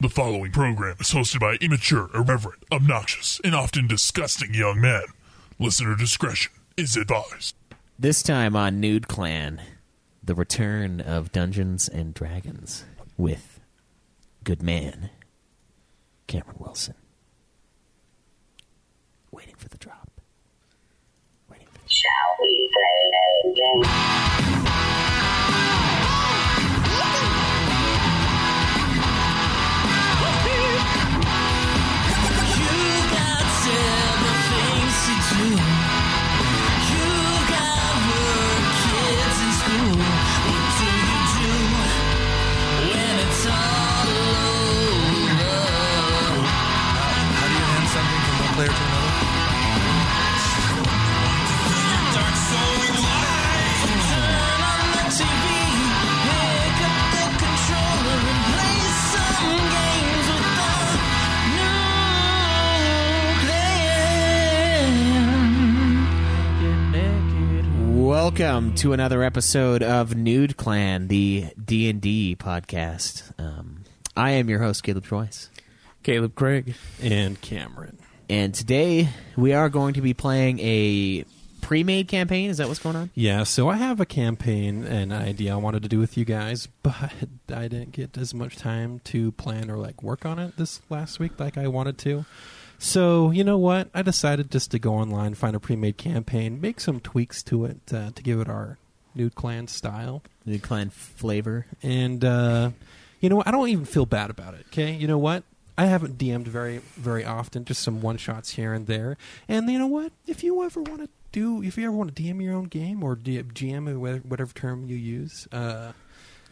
The following program is hosted by immature, irreverent, obnoxious, and often disgusting young men. Listener discretion is advised. This time on Nude Clan, the return of Dungeons and Dragons with good man Cameron Wilson. Waiting for the drop. Waiting for the drop. Shall we play a game? Player to another. Welcome to another episode of Nude Clan, the D&D podcast. I am your host, Caleb Joyce. Caleb Craig. And Cameron. And today we are going to be playing a pre-made campaign. Is that what's going on? Yeah, so I have a campaign and idea I wanted to do with you guys, but I didn't get as much time to plan or work on it this last week like I wanted to. So, you know what? I decided just to go online, find a pre-made campaign, make some tweaks to it to give it our Nude Clan style. Nude Clan flavor. And, you know what? I don't even feel bad about it, okay? You know what? I haven't DM'd very, very often, just some one-shots here and there. And you know what? If you ever want to DM your own game or GM, whatever term you use,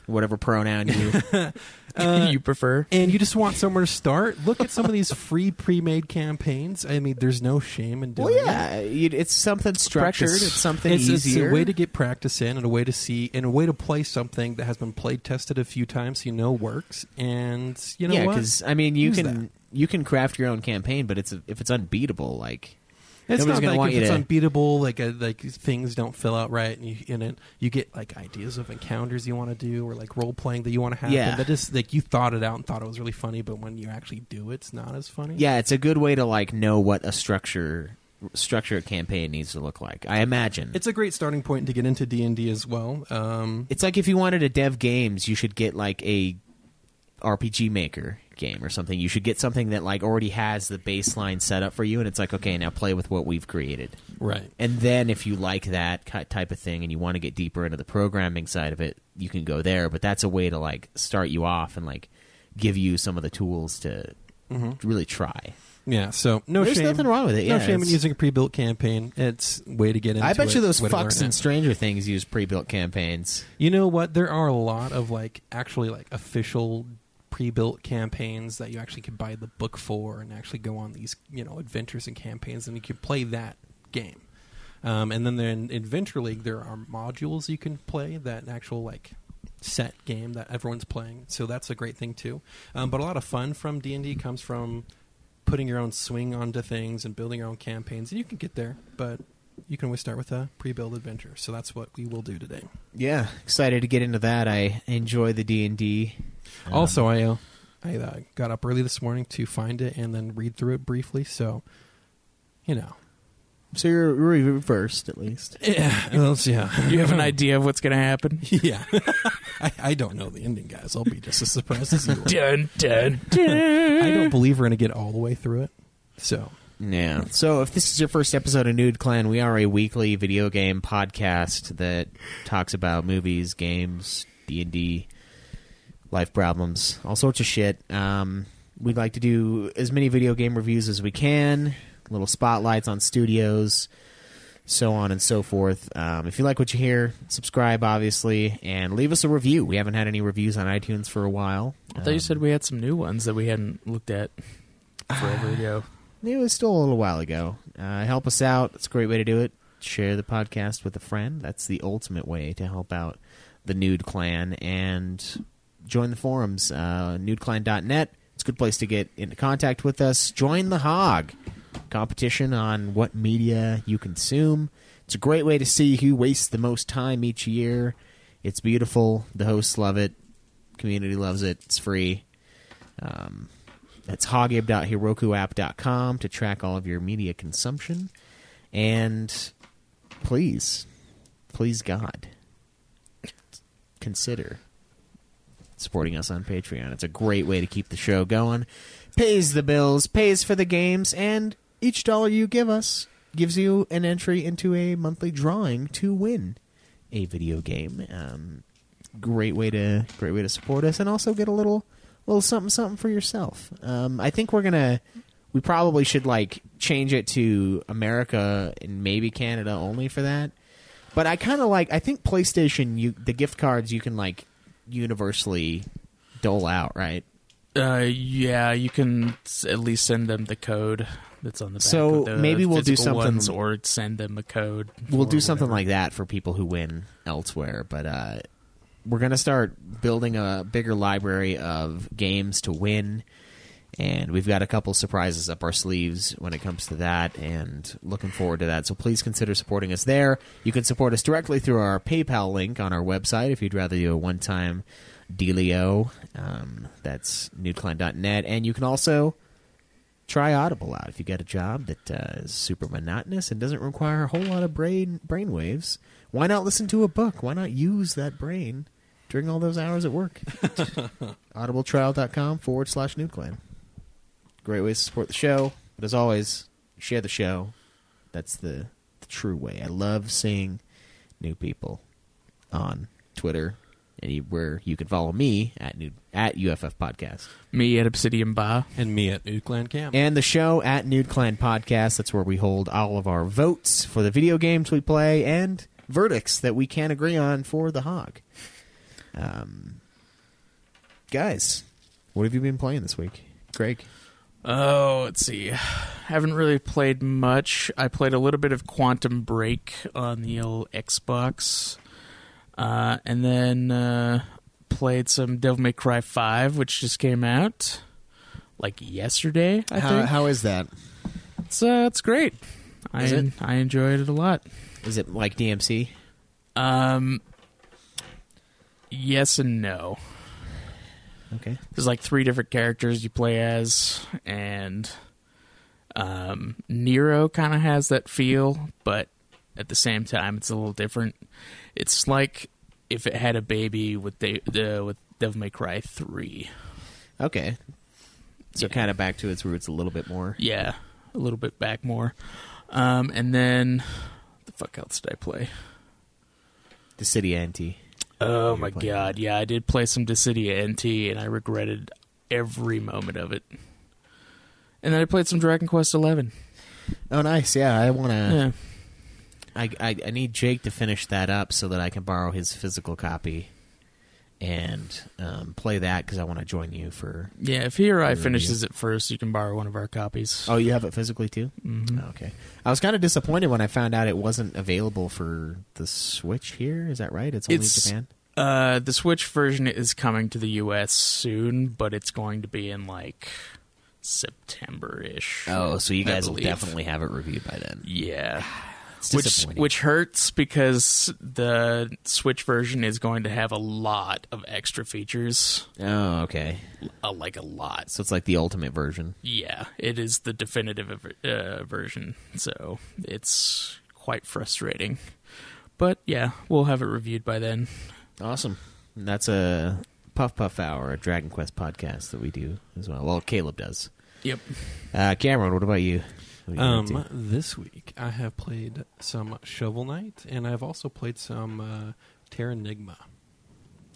whatever pronoun you prefer, and you just want somewhere to start, look at some of these free pre-made campaigns. I mean, there's no shame in doing it. It's something structured. It's something easier. It's a way to get practice in, and a way to see, and a way to play something that has been played tested a few times, so you know works. And you know what? Yeah, because I mean, you can craft your own campaign, but if it's unbeatable, it's nobody's not gonna want if you it's to unbeatable, things don't fill out right, and you get ideas of encounters you want to do, or role playing that you want to happen. Yeah. That just you thought it out and thought it was really funny, but when you actually do it, it's not as funny. Yeah, it's a good way to know what a structured campaign needs to look like. I imagine it's a great starting point to get into D&D as well. It's like if you wanted to dev games, you should get a RPG Maker game or something. You should get something that already has the baseline set up for you, and it's okay, now play with what we've created. Right. And then if you like that type of thing and you want to get deeper into the programming side of it, you can go there. But that's a way to start you off and give you some of the tools to really try. Yeah, so There's nothing wrong with it. No shame in using a pre-built campaign. It's a way to get into it. I bet you those fucks in Stranger Things use pre-built campaigns. You know what? There are a lot of actually official pre-built campaigns that you actually could buy the book for and actually go on these adventures and campaigns, and you can play that game. And then in Adventure League, there are modules you can play, that actual set game that everyone's playing. So that's a great thing too. But a lot of fun from D&D comes from putting your own swing onto things and building your own campaigns. And you can get there, but you can always start with a pre-built adventure. So that's what we will do today. Yeah, excited to get into that. I enjoy the D&D. Also, I got up early this morning to find it and then read through it briefly. So, So you're reversed, at least. Yeah. Well, yeah. You have an idea of what's going to happen? Yeah. I don't know the ending, guys. I'll be just as surprised as you are. Dun, dun, dun. I don't believe we're going to get all the way through it. So... Yeah. So if this is your first episode of Nude Clan, we are a weekly video game podcast that talks about movies, games, D&D, life problems, all sorts of shit. We'd like to do as many video game reviews as we can, little spotlights on studios, so on and so forth. If you like what you hear, subscribe, obviously, and leave us a review. We haven't had any reviews on iTunes for a while. I thought you said we had some new ones that we hadn't looked at forever ago. It was still a little while ago. Help us out. It's a great way to do it. Share the podcast with a friend. That's the ultimate way to help out the Nude Clan. And join the forums, nudeclan.net. It's a good place to get into contact with us. Join the HOG competition on what media you consume. It's a great way to see who wastes the most time each year. It's beautiful. The hosts love it. Community loves it. It's free. That's hogib.herokuapp.com to track all of your media consumption. And please God, consider supporting us on Patreon. It's a great way to keep the show going. Pays the bills, pays for the games, and each dollar you give us gives you an entry into a monthly drawing to win a video game. Great way to support us, and also get a little something for yourself. I think we probably should change it to America and maybe Canada only for that. But I think PlayStation, the gift cards you can universally dole out, right? Yeah, you can at least send them the code that's on the back. So of the maybe we'll do physical something, ones, or send them a code. We'll do something like that for people who win elsewhere. But we're going to start building a bigger library of games to win, and we've got a couple surprises up our sleeves when it comes to that, and looking forward to that. So please consider supporting us there. You can support us directly through our PayPal link on our website if you'd rather do a one-time dealio. That's nudeclan.net. And you can also try Audible out if you got a job that is super monotonous and doesn't require a whole lot of brain waves. Why not listen to a book? Why not use that brain during all those hours at work? audibletrial.com/nudeclan. Great ways to support the show. But as always, share the show. That's the true way. I love seeing new people on Twitter, where you can follow me at UFF Podcast. Me at Obsidian Ba. And me at Nude Clan Cam. And the show at Nude Clan Podcast. That's where we hold all of our votes for the video games we play and verdicts that we can't agree on for the Hog. Guys, what have you been playing this week? Greg? Oh, let's see. Haven't really played much. I played a little bit of Quantum Break on the old Xbox. And then played some Devil May Cry 5, which just came out yesterday, I think. How is that? It's great. Is it? I enjoyed it a lot. Is it like DMC? Yes and no. Okay. There's 3 different characters you play as, and Nero kind of has that feel, but at the same time, it's a little different. It's like if it had a baby with with Devil May Cry 3. Okay. So kind of back to its roots a little bit more. Yeah, a little bit back more. And then, the fuck else did I play? Dissidia NT. Oh my god, yeah, I did play some Dissidia NT, and I regretted every moment of it. And then I played some Dragon Quest XI. Oh, nice. Yeah, I want to... Yeah. I need Jake to finish that up so that I can borrow his physical copy and play that, because I want to join you for... Yeah, if he or I finishes it first, you can borrow one of our copies. Oh, you have it physically too? Mm-hmm. Oh, okay. I was kind of disappointed when I found out it wasn't available for the Switch here. Is that right? It's only Japan? The Switch version is coming to the U.S. soon, but it's going to be in September-ish. Oh, so you guys will believe. Definitely have it reviewed by then. Yeah. It's Which hurts, because the Switch version is going to have a lot of extra features. Oh, okay. A lot. So it's like the ultimate version. Yeah, it is the definitive version, so it's quite frustrating. But yeah, we'll have it reviewed by then. Awesome. And that's a Puff Hour, a Dragon Quest podcast that we do as well. Well, Caleb does. Yep. Cameron, what about you? This week I have played some Shovel Knight, and I've also played some Terranigma.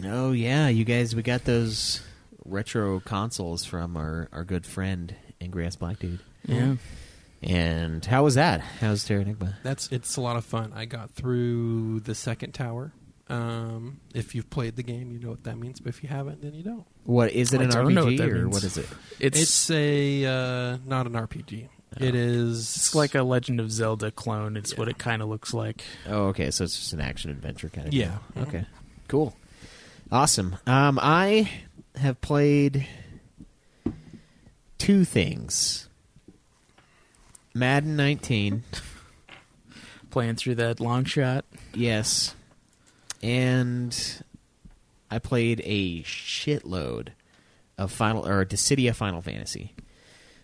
Oh yeah, you guys, we got those retro consoles from our good friend Angry Ass Black Dude. Yeah. And how was that? How's Terranigma? It's a lot of fun. I got through the second tower. If you've played the game, you know what that means, but if you haven't, then you don't. What is it? An don't know what RPG that or means. what is it? It's a not an RPG. It is. It's like a Legend of Zelda clone. It's what it kind of looks like. Oh, okay. So it's just an action adventure kind of. Yeah. Thing. Okay. Cool. Awesome. I have played 2 things. Madden 19. Playing through that long shot. Yes. And I played a shitload of Dissidia Final Fantasy.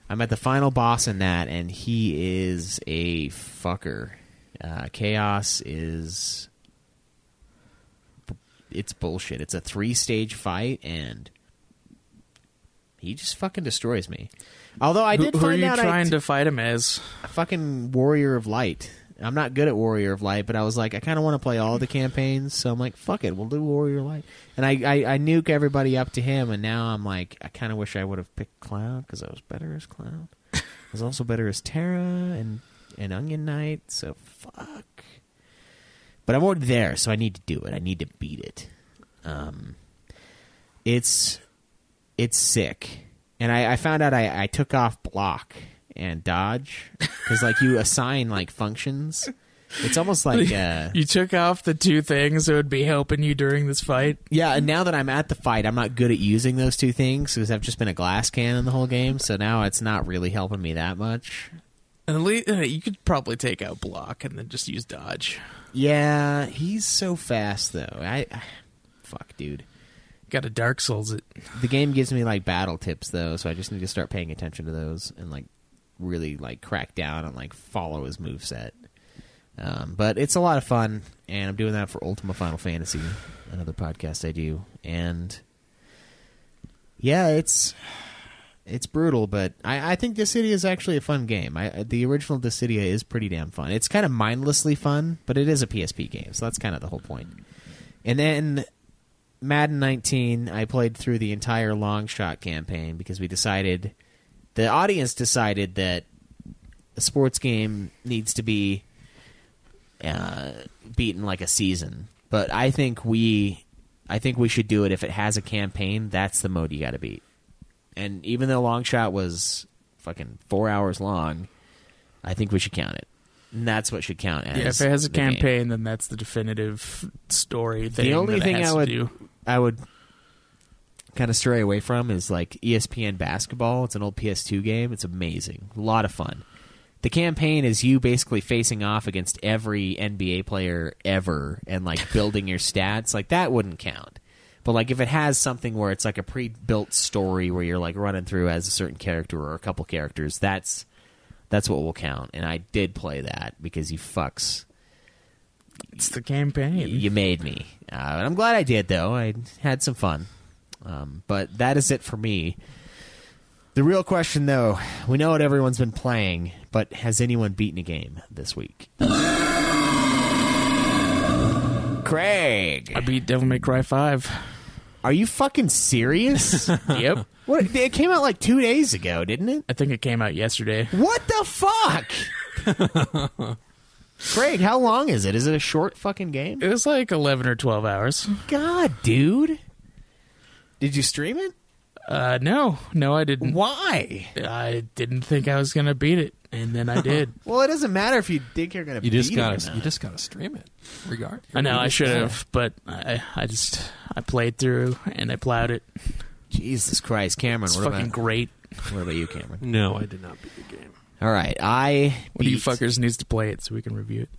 I'm at the final boss in that, and he is a fucker. Chaos is... It's bullshit. It's a 3-stage fight, and he just fucking destroys me. Although I did Who are find you out trying to fight him as? a fucking Warrior of Light. I'm not good at Warrior of Light, but I was like, I kind of want to play all the campaigns, so I'm like, fuck it, we'll do Warrior of Light. And I nuke everybody up to him, and now I'm like, I kind of wish I would have picked Cloud, because I was better as Cloud. I was also better as Terra and Onion Knight, so fuck. But I'm already there, so I need to do it. I need to beat it. It's sick. And I found out I took off block and dodge, because like you assign like functions. It's almost like You took off the two things that would be helping you during this fight. yeah. And now that I'm at the fight, I'm not good at using those two things because I've just been a glass cannon the whole game. So now it's not really helping me that much. And at least, you could probably take out block and then just use dodge. Yeah, he's so fast though. Fuck, dude. Got a Dark Souls it. The game gives me like battle tips though, so I just need to start paying attention to those and like really like crack down and like follow his moveset. But it's a lot of fun, and I'm doing that for Ultima Final Fantasy, another podcast I do. And yeah, it's brutal, but I think Dissidia is actually a fun game. The original Dissidia is pretty damn fun. It's kind of mindlessly fun, but it is a PSP game, so that's kind of the whole point. And then Madden 19, I played through the entire long shot campaign because the audience decided that a sports game needs to be beaten like a season. But I think we should do it if it has a campaign. That's the mode you got to beat. And even though long shot was fucking 4 hours long, I think we should count it. And that's what should count as. Yeah, if it has a the game. campaign, then that's the definitive story thing. The only that thing it has to do. I would kind of stray away from is like ESPN Basketball. It's an old PS2 game. It's amazing. A lot of fun. The campaign is you basically facing off against every NBA player ever and like building your stats. Like that wouldn't count. But like if it has something where it's like a pre-built story where you're like running through as a certain character or a couple characters, that's what will count. And I did play that because you fucks. It's the campaign. You made me. And I'm glad I did, though. I had some fun. But that is it for me. The real question, though, we know what everyone's been playing, but has anyone beaten a game this week? Craig. I beat Devil May Cry 5. Are you fucking serious? Yep. What? It came out like 2 days ago, didn't it? I think it came out yesterday. What the fuck? Craig, how long is it? Is it a short fucking game? It was like 11 or 12 hours. God, dude. Did you stream it? No, I didn't. Why? I didn't think I was going to beat it, and then I did. Well, it doesn't matter if you think you're going to beat it or not. You just gotta stream it. I know I should have, but I played through and I plowed it. Jesus Christ, Cameron. It's what fucking great. What about you, Cameron? No, I did not beat the game. All right, One of you fuckers needs to play it so we can review it.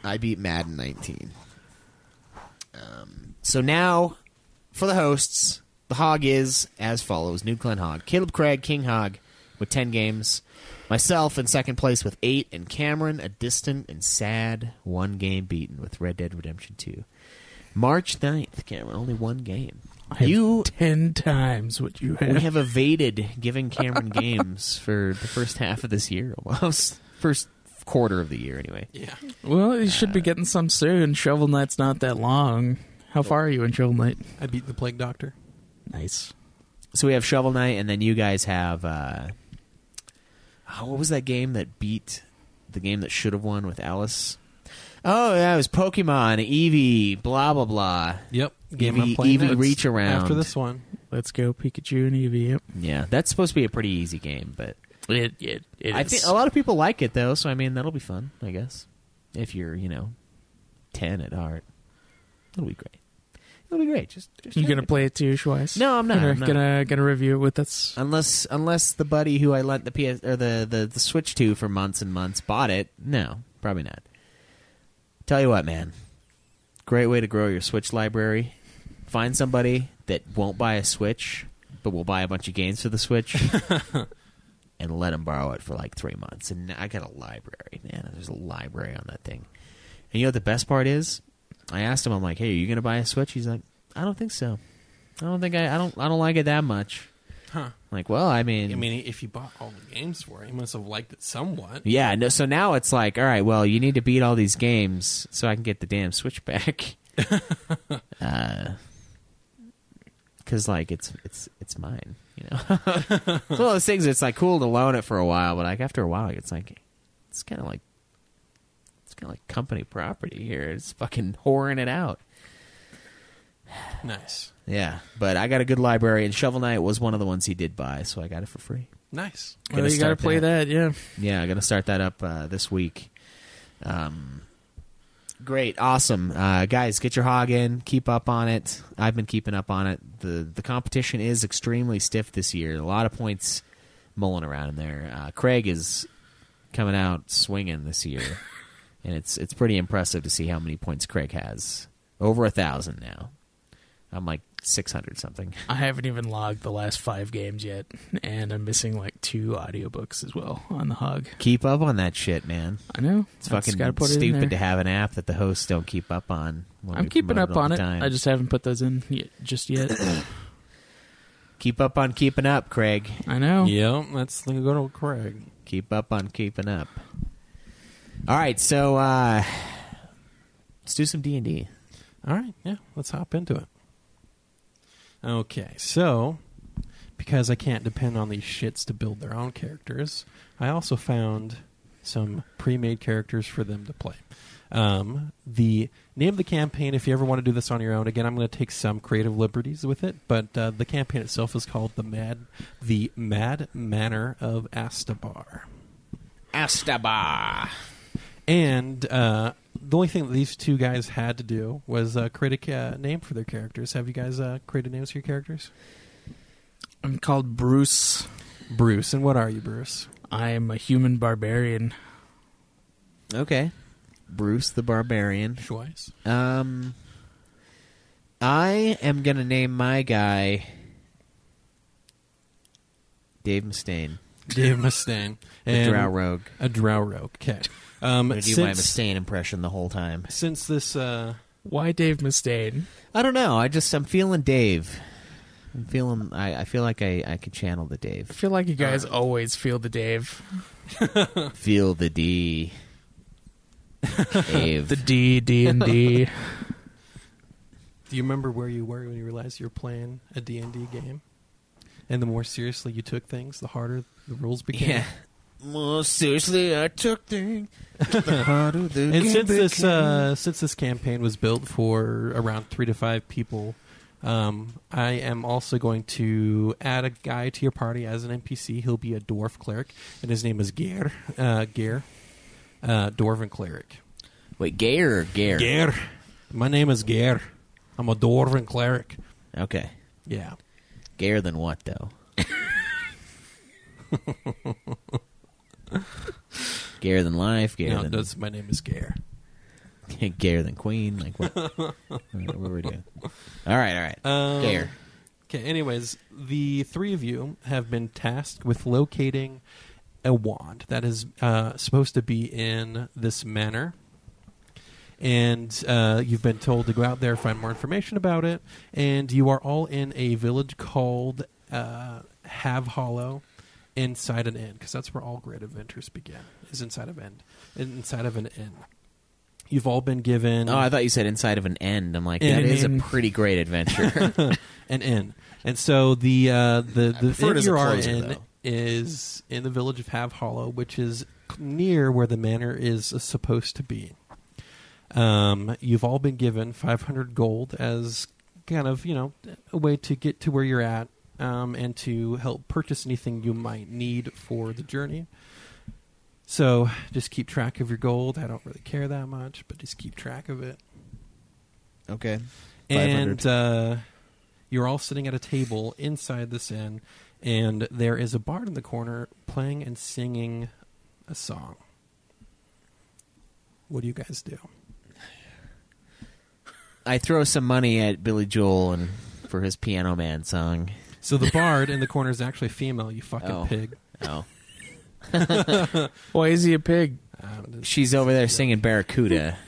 I beat Madden 19. So now, for the hosts, the hog is as follows. Nude Clan Hog. Caleb Craig, King Hog, with 10 games. Myself in second place with 8. And Cameron, a distant and sad 1 game beaten with Red Dead Redemption 2. March 9th, Cameron, only 1 game. I have 10 times what you have. We have evaded giving Cameron games for the first half of this year, almost. First quarter of the year, anyway. Yeah. Well, you should be getting some soon. Shovel Knight's not that long. How far are you in Shovel Knight? I beat the Plague Doctor. Nice. So we have Shovel Knight, and then you guys have... what was that game that beat the game that should have won with Alice? Oh, yeah, it was Pokemon, Eevee, blah, blah, blah. Yep. Game Eevee, I'm playing Eevee next Reach Around. after this one. Let's go Pikachu and Eevee. Yep. Yeah, that's supposed to be a pretty easy game, but... It I is. think a lot of people like it, though, so, I mean, that'll be fun, I guess. If you're, 10 at heart. It'll be great. It'll be great. Just You gonna play it too, Schweiss? No, I'm not. Gonna review it with us. Unless the buddy who I lent the PS or the Switch to for months and months bought it. No, probably not. Tell you what, man. Great way to grow your Switch library. Find somebody that won't buy a Switch, but we'll buy a bunch of games for the Switch and let him borrow it for like 3 months. And I got a library, man. There's a library on that thing. And you know what the best part is? I asked him, I'm like, hey, are you going to buy a Switch? He's like, I don't think so. I don't like it that much. Huh. I'm like, well, I mean, if you bought all the games for it, you must have liked it somewhat. yeah. No, so now it's like, all right, well, you need to beat all these games so I can get the damn Switch back. Because like it's mine, you know. It's one of those things. It's like cool to loan it for a while, but like after a while, it's kind of like company property here. It's fucking whoring it out. Nice. Yeah, but I got a good library, and Shovel Knight was one of the ones he did buy, so I got it for free. Nice. Well, you got to play that, yeah. Yeah, I'm going to start that up this week. Great, awesome. Guys, get your hog in. Keep up on it. I've been keeping up on it. The competition is extremely stiff this year. A lot of points mulling around in there. Craig is coming out swinging this year, and it's pretty impressive to see how many points Craig has. Over 1,000 now. I'm like 600 something. I haven't even logged the last 5 games yet, and I'm missing like 2 audiobooks as well on the hog. Keep up on that shit, man. I know. It's fucking stupid to have an app that the hosts don't keep up on. I'm keeping up on it. I just haven't put those in just yet. Keep up on keeping up, Craig. I know. Yeah, that's the good old Craig. Keep up on keeping up. All right, so let's do some D&D. All right, yeah, let's hop into it. Okay, so because I can't depend on these shits to build their own characters, I also found some pre-made characters for them to play. The name of the campaign, if you ever want to do this on your own, again, I'm going to take some creative liberties with it, but the campaign itself is called the Mad Manor of Astabar. Astabar. And the only thing that these two guys had to do was create a name for their characters. Have you guys created names for your characters? I'm called Bruce. Bruce. And what are you, Bruce? I'm a human barbarian. Okay. Bruce the Barbarian. Choice. I am going to name my guy Dave Mustaine. Dave Mustaine. A Drow Rogue. A Drow Rogue. Okay. I'm going to do my Mustaine impression the whole time. Since this... Why Dave Mustaine? I don't know. I'm feeling Dave. I feel like I could channel the Dave. I feel like you guys always feel the Dave. Feel the D. Dave. The D&D. Do you remember where you were when you realized you were playing a D&D game? And the more seriously you took things, the harder the rules became? Yeah. More seriously I took things, the harder the And game since this campaign was built for around 3 to 5 people, I am also going to add a guy to your party as an NPC. He'll be a dwarf cleric, and his name is Ger. Dwarven cleric. Wait, Ger or Ger? Ger. My name is Ger. I'm a dwarven cleric. Okay. Yeah. Gayer than what, though? Gayer than life? No, my name is Gayer. Gayer than queen? Like what? What were we doing? All right. Gayer. Okay, anyways, the 3 of you have been tasked with locating a wand that is supposed to be in this manor. And you've been told to go out there, find more information about it, and you are all in a village called Have Hollow, inside an inn, because that's where all great adventures begin. Is inside of an inn. You've all been given. Oh, I thought you said inside of an end. I'm like, that is a pretty great adventure. An inn, and so the inn you are in though. is in the village of Have Hollow, which is near where the manor is supposed to be. You've all been given 500 gold as kind of, a way to get to where you're at, and to help purchase anything you might need for the journey. So just keep track of your gold. I don't really care that much, but just keep track of it. Okay. And you're all sitting at a table inside this inn, and there is a bard in the corner playing and singing a song. What do you guys do? I throw some money at Billy Joel and for his Piano Man song. So the bard in the corner is actually female, you fucking pig. Oh. Why is he a pig? She's over there singing Barracuda.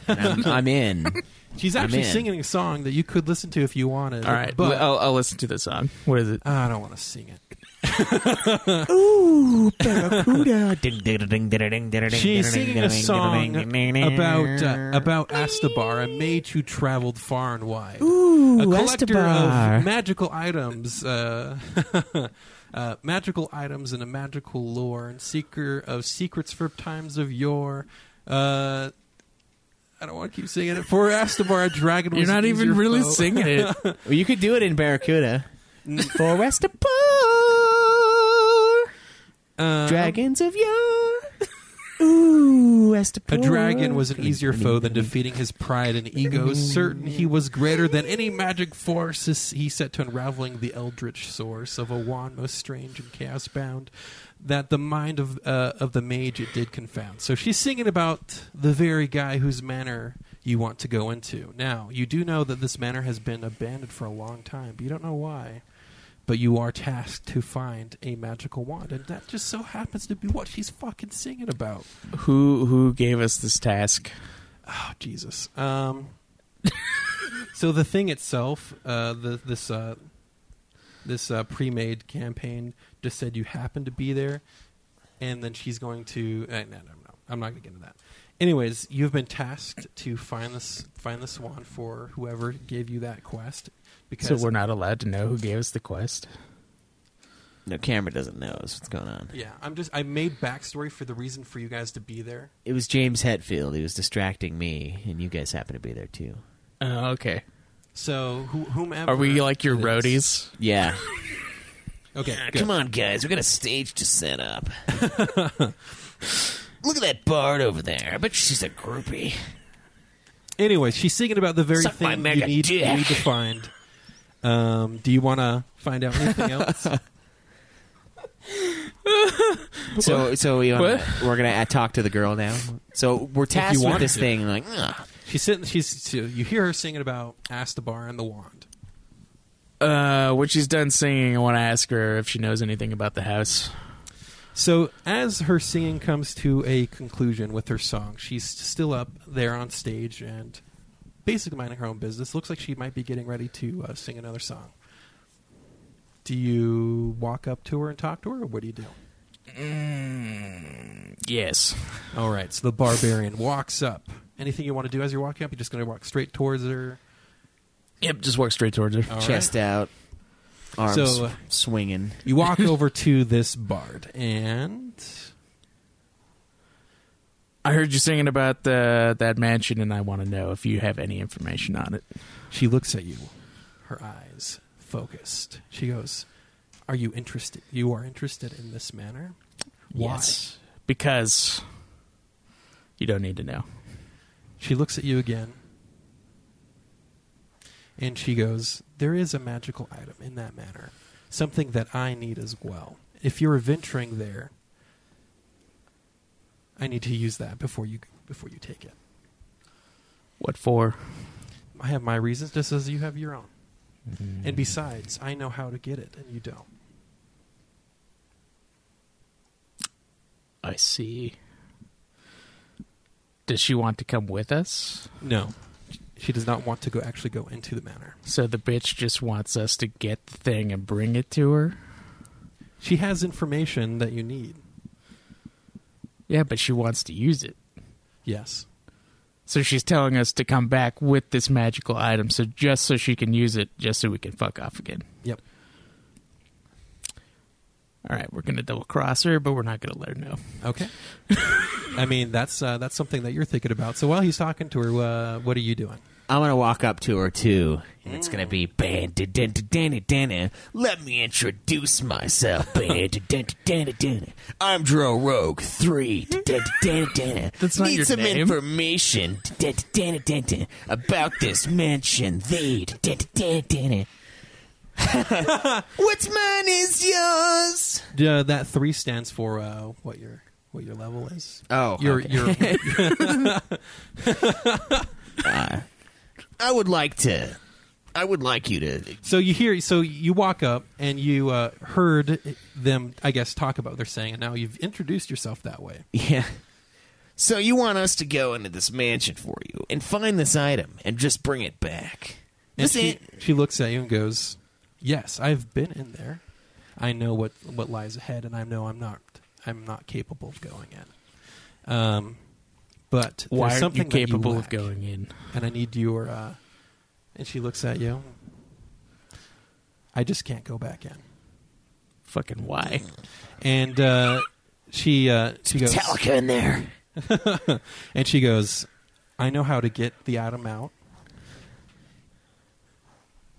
And I'm in. She's actually singing a song that you could listen to if you wanted. All right, but I'll listen to the song. What is it? I don't want to sing it. Ooh, Barracuda. She's singing a song about Astabar, a mage who traveled far and wide. Ooh, a collector Astabar. of magical items, magical items and a magical lore, and seeker of secrets for times of yore. I don't want to keep singing it. For Astabar, a dragon was You're not an even easier really foe. singing it. Well, you could do it in Barracuda. For Astabar, dragons of yore. Ooh, Astabar. A dragon was an easier foe than defeating his pride and ego. Certain he was greater than any magic force. He set to unraveling the eldritch source of a wand most strange and chaos bound, that the mind of the mage it did confound. So she's singing about the very guy whose manor you want to go into. Now, you do know that this manor has been abandoned for a long time, but you don't know why. But you are tasked to find a magical wand, and that just so happens to be what she's fucking singing about. Who gave us this task? Oh, Jesus. So the thing itself, this pre-made campaign just said you happen to be there, and then she's going to... no, I'm not going to get into that. Anyways, you've been tasked to find this wand for whoever gave you that quest. Because So we're not allowed to know who gave us the quest? No, Cameron doesn't know what's going on. Yeah, I made backstory for the reason for you guys to be there. It was James Hetfield. He was distracting me, and you guys happen to be there, too. Oh, okay. So whomever... Are we like your it is- roadies? Yeah. Okay, Ah, good. come on, guys. We got a stage to set up. Look at that bard over there. I bet she's a groupie. Anyways, she's singing about the very Suck my thing mega you need dick. to find. Do you want to find out anything else? So we're gonna talk to the girl now. So we're tasked with wanted this to. thing. Like, She's sitting. You hear her singing about Astabar and the wand. When she's done singing, I want to ask her if she knows anything about the house. So as her singing comes to a conclusion with her song, she's still up there on stage and basically minding her own business. Looks like she might be getting ready to sing another song. Do you walk up to her and talk to her, or what do you do? Yes. All right, so the barbarian walks up. Anything you want to do as you're walking up? You're just going to walk straight towards her? Yep, just walk straight towards her. All right. chest out, arms So, swinging. You walk over to this bard, and... I heard you singing about that mansion, and I want to know if you have any information on it. she looks at you, her eyes focused. She goes, "Are you interested? You are interested in this manor? Why?" Yes. Because you don't need to know. She looks at you again, and she goes, "There is a magical item in that manor, something that I need as well. If you're venturing there, I need to use that before you take it. What for? I have my reasons, just as you have your own. And besides, I know how to get it, and you don't." I see. Does she want to come with us? No, she does not want to actually go into the manor. So the bitch just wants us to get the thing and bring it to her? She has information that you need. Yeah, but she wants to use it. Yes. So she's telling us to come back with this magical item, so just so she can use it, just so we can fuck off again. Yep. All right, we're gonna double cross her, but we're not gonna let her know. Okay. I mean, that's something that you're thinking about. So while he's talking to her, what are you doing? I'm gonna walk up to her too, and it's gonna be let me introduce myself. I'm Dro Rogue 3. That's not Need your some name. information about this mansion. What's mine is yours. That 3 stands for what your level is. Oh, Your I would like to I would like you to. So you walk up and you heard them, I guess, talk about what they're saying, and now you've introduced yourself that way. Yeah. So you want us to go into this mansion for you and find this item and just bring it back. And she looks at you and goes, "Yes, I've been in there. I know what lies ahead, and I know I'm not capable of going in. But Why there's aren't you something that capable you of lack, going in? and I need your." And she looks at you. I just can't go back in. Fucking why? And she goes, Metallica in there. and she goes, I know how to get the item out,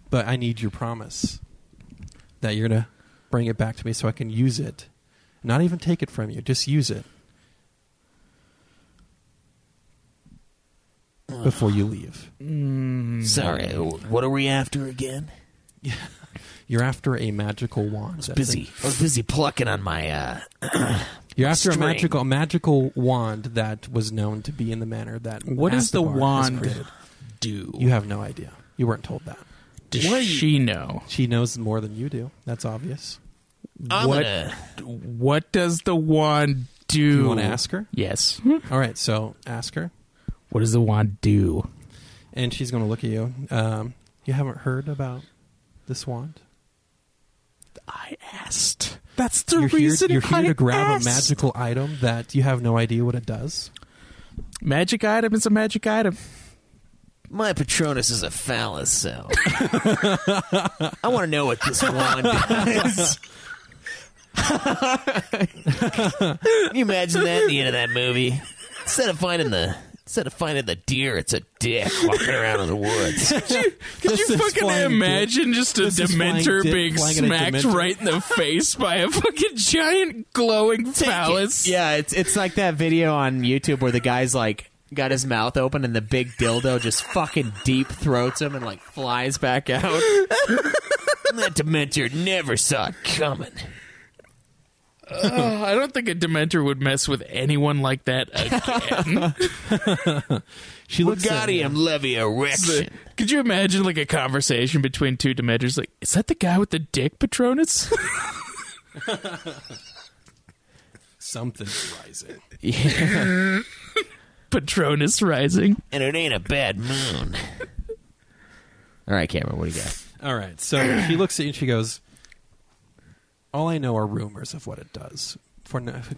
but I need your promise that you're going to bring it back to me so I can use it. Not even take it from you, just use it before you leave. Sorry, what are we after again? You're after a magical wand. I was busy plucking on my. You're after string. a magical wand that was known to be in the manor that. What does the Astabar has wand created. do? You have no idea. You weren't told that. Does she know? She knows more than you do. That's obvious. What does the wand do? You want to ask her? Yes. All right, so ask her. What does the wand do? And she's going to look at you. You haven't heard about this wand? I asked. That's the You're reason here I to grab asked. a magical item that you have no idea what it does. Magic item is a magic item. My Patronus is a phallus cell. I want to know what this wand does. Can you imagine that at the end of that movie? Instead of finding the deer, it's a dick walking around in the woods. Could you fucking imagine just a Dementor being smacked right in the face by a fucking giant glowing phallus? Yeah, it's like that video on YouTube where the guy's like got his mouth open and the big dildo just fucking deep throats him and like flies back out. That Dementor never saw it coming. I don't think a Dementor would mess with anyone like that again. She looks at Wingardium Levy erection. Could you imagine like a conversation between two Dementors? Like, is that the guy with the dick Patronus? Something's rising. Yeah. Patronus rising. And it ain't a bad moon. All right, Cameron, what do you got? All right, so she looks at you and she goes, all I know are rumors of what it does,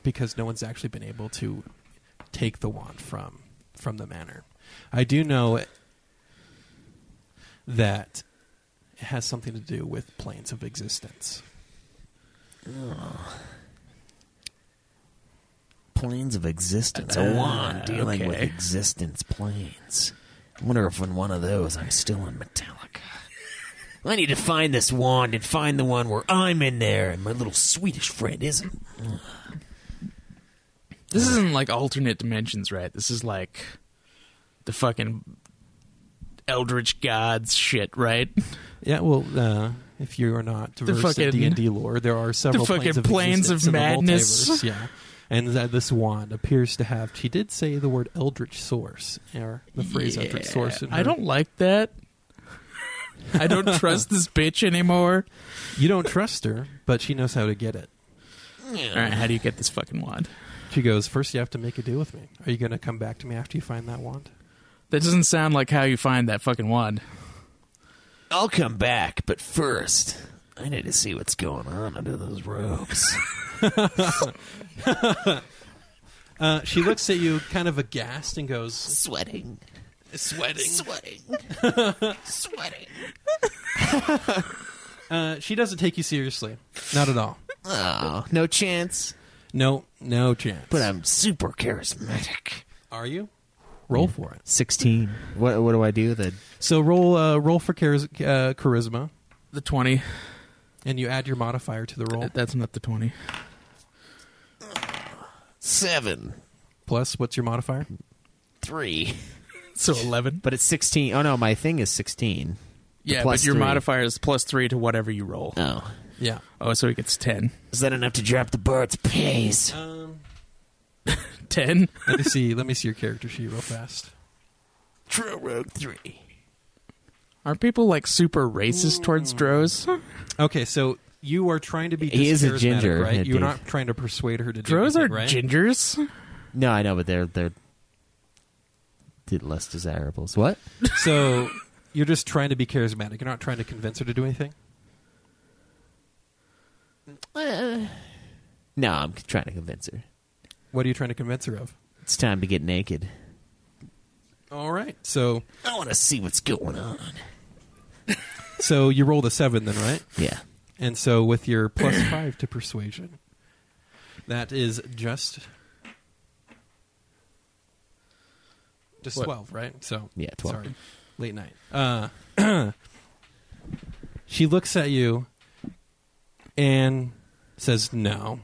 because no one's actually been able to take the wand from the manor. I do know that it has something to do with planes of existence. Planes of existence. A wand dealing with existence planes. I wonder if in one of those I'm still in Metallica. I need to find this wand and find the one where I'm in there and my little Swedish friend isn't. This isn't like alternate dimensions, right? This is like the fucking Eldritch Gods shit, right? Yeah, well, if you are not versed fucking- in D&D lore, there are several the fucking planes of planes of madness. madness. Yeah, and this wand appears to have. She did say the word Eldritch Source, or the phrase Eldritch Source. In I her. don't like that. I don't trust this bitch anymore. You don't trust her, but she knows how to get it. All right, how do you get this fucking wand? She goes, first you have to make a deal with me. Are you going to come back to me after you find that wand? That doesn't sound like how you find that fucking wand. I'll come back, but first, I need to see what's going on under those robes. She looks at you kind of aghast and goes, Sweating. sweating. Sweating. She doesn't take you seriously. Not at all. Oh, no chance. No chance. But I'm super charismatic. Are you? Roll for it. 16. What do I do? So roll for charisma, The 20. and you add your modifier to the roll. That's not the 20. 7. Plus, what's your modifier? 3. So 11. But it's 16. Oh, no, my thing is 16. Yeah, plus but your 3. modifier is plus 3 to whatever you roll. Oh. Yeah. Oh, so he gets 10. Is that enough to drop the bird's pays? 10? Let me see your character sheet real fast. True Rogue 3. Are people like super racist towards drows? Okay, so you are trying to be He is a charismatic, ginger, right? yeah, You're Dave. not trying to persuade her to do Drows are anything, right? gingers. No, I know, but they're less desirables. What? So you're just trying to be charismatic. You're not trying to convince her to do anything? No, I'm trying to convince her. What are you trying to convince her of? It's time to get naked. All right. So I want to see what's going on. you rolled a 7 then, right? Yeah. And so with your plus 5 to persuasion, that is just What? 12, right? So Yeah, 12. Sorry, late night. She looks at you and says, "No,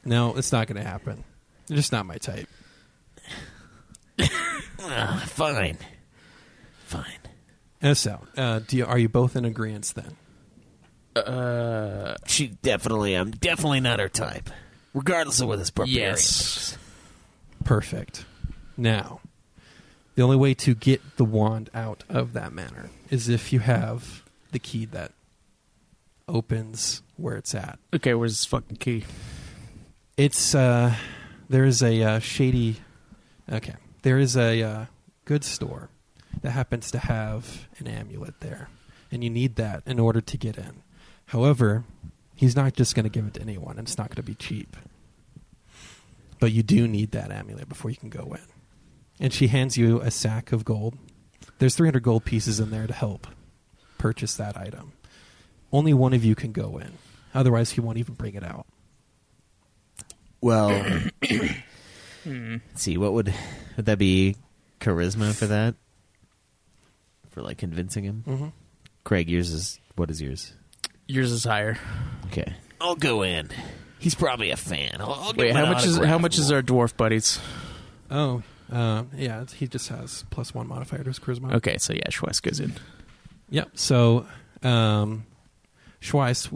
it's not going to happen. You're just not my type." Fine. And so, are you both in agreement then? I'm definitely not her type. Regardless of what this barbarian Yes. thinks. Perfect. Now, the only way to get the wand out of that manner is if you have the key that opens where it's at. Okay, where's this fucking key? It's there is a shady. Okay, there is a goods store that happens to have an amulet there, and you need that in order to get in. However, he's not just going to give it to anyone, and it's not going to be cheap. But you do need that amulet before you can go in. And she hands you a sack of gold. There's 300 gold pieces in there to help purchase that item. Only one of you can go in. Otherwise, he won't even bring it out. Well, let's see, would that be charisma for that? For like convincing him? Mm-hmm. Craig, what is yours? Yours is higher. Okay. I'll go in. He's probably a fan. I'll Wait, give him an how much is autograph. our dwarf buddies? Oh, yeah, he just has +1 modifier to his charisma. Okay, so yeah, Schweiss goes in. Yep, so Schweiss,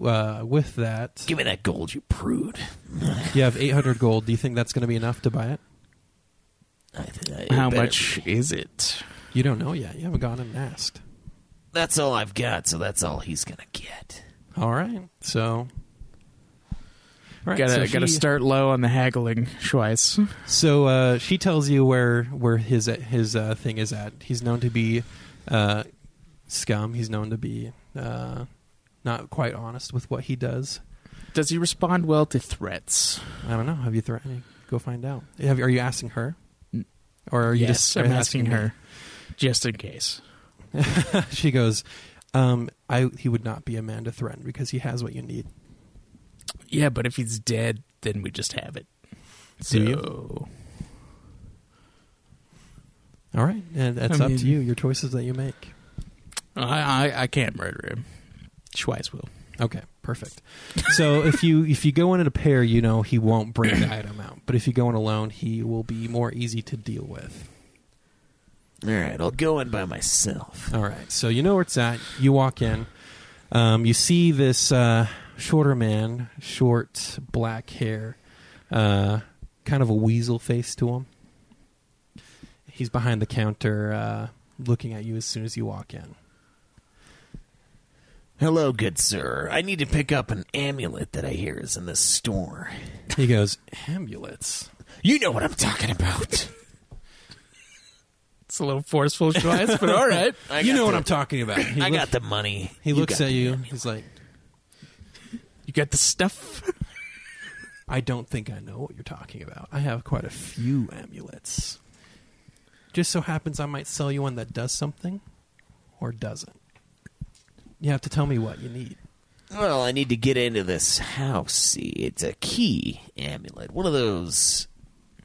with that, Give me that gold, you prude. you have 800 gold. Do you think that's going to be enough to buy it? How much is it? You don't know yet. You haven't gone and asked. That's all I've got, so that's all he's gonna get. All right, so... All right, Gotta so she- start low on the haggling, Schweiss. So she tells you where his thing is at. He's known to be scum. He's known to be not quite honest with what he does. Does he respond well to threats? I don't know. Have you threatened? Go find out. Are you asking her, or are you Yes, just I'm asking me? her, just in case. She goes, he would not be a man to threaten because he has what you need. Yeah, but if he's dead, then we just have it. Do you? All right, and that's up to you. Your choices that you make. I can't murder him. Schweiss will. Okay, perfect. So if you go in a pair, you know he won't bring the item out. But if you go in alone, he will be more easy to deal with. All right, I'll go in by myself. All right, so you know where it's at. You walk in. You see this shorter man, short, black hair, kind of a weasel face to him. He's behind the counter, looking at you as soon as you walk in. Hello, good sir. I need to pick up an amulet that I hear is in this store. He goes, amulets? You know what I'm talking about. It's a little forceful, Schweiss, but all right. You know what I'm talking about. I got the money. He looks got at the you. amulet. He's like, You got the stuff? I don't think I know what you're talking about. I have quite a few amulets. Just so happens I might sell you one that does something or doesn't. You have to tell me what you need. Well, I need to get into this house. See, it's a key amulet. One of those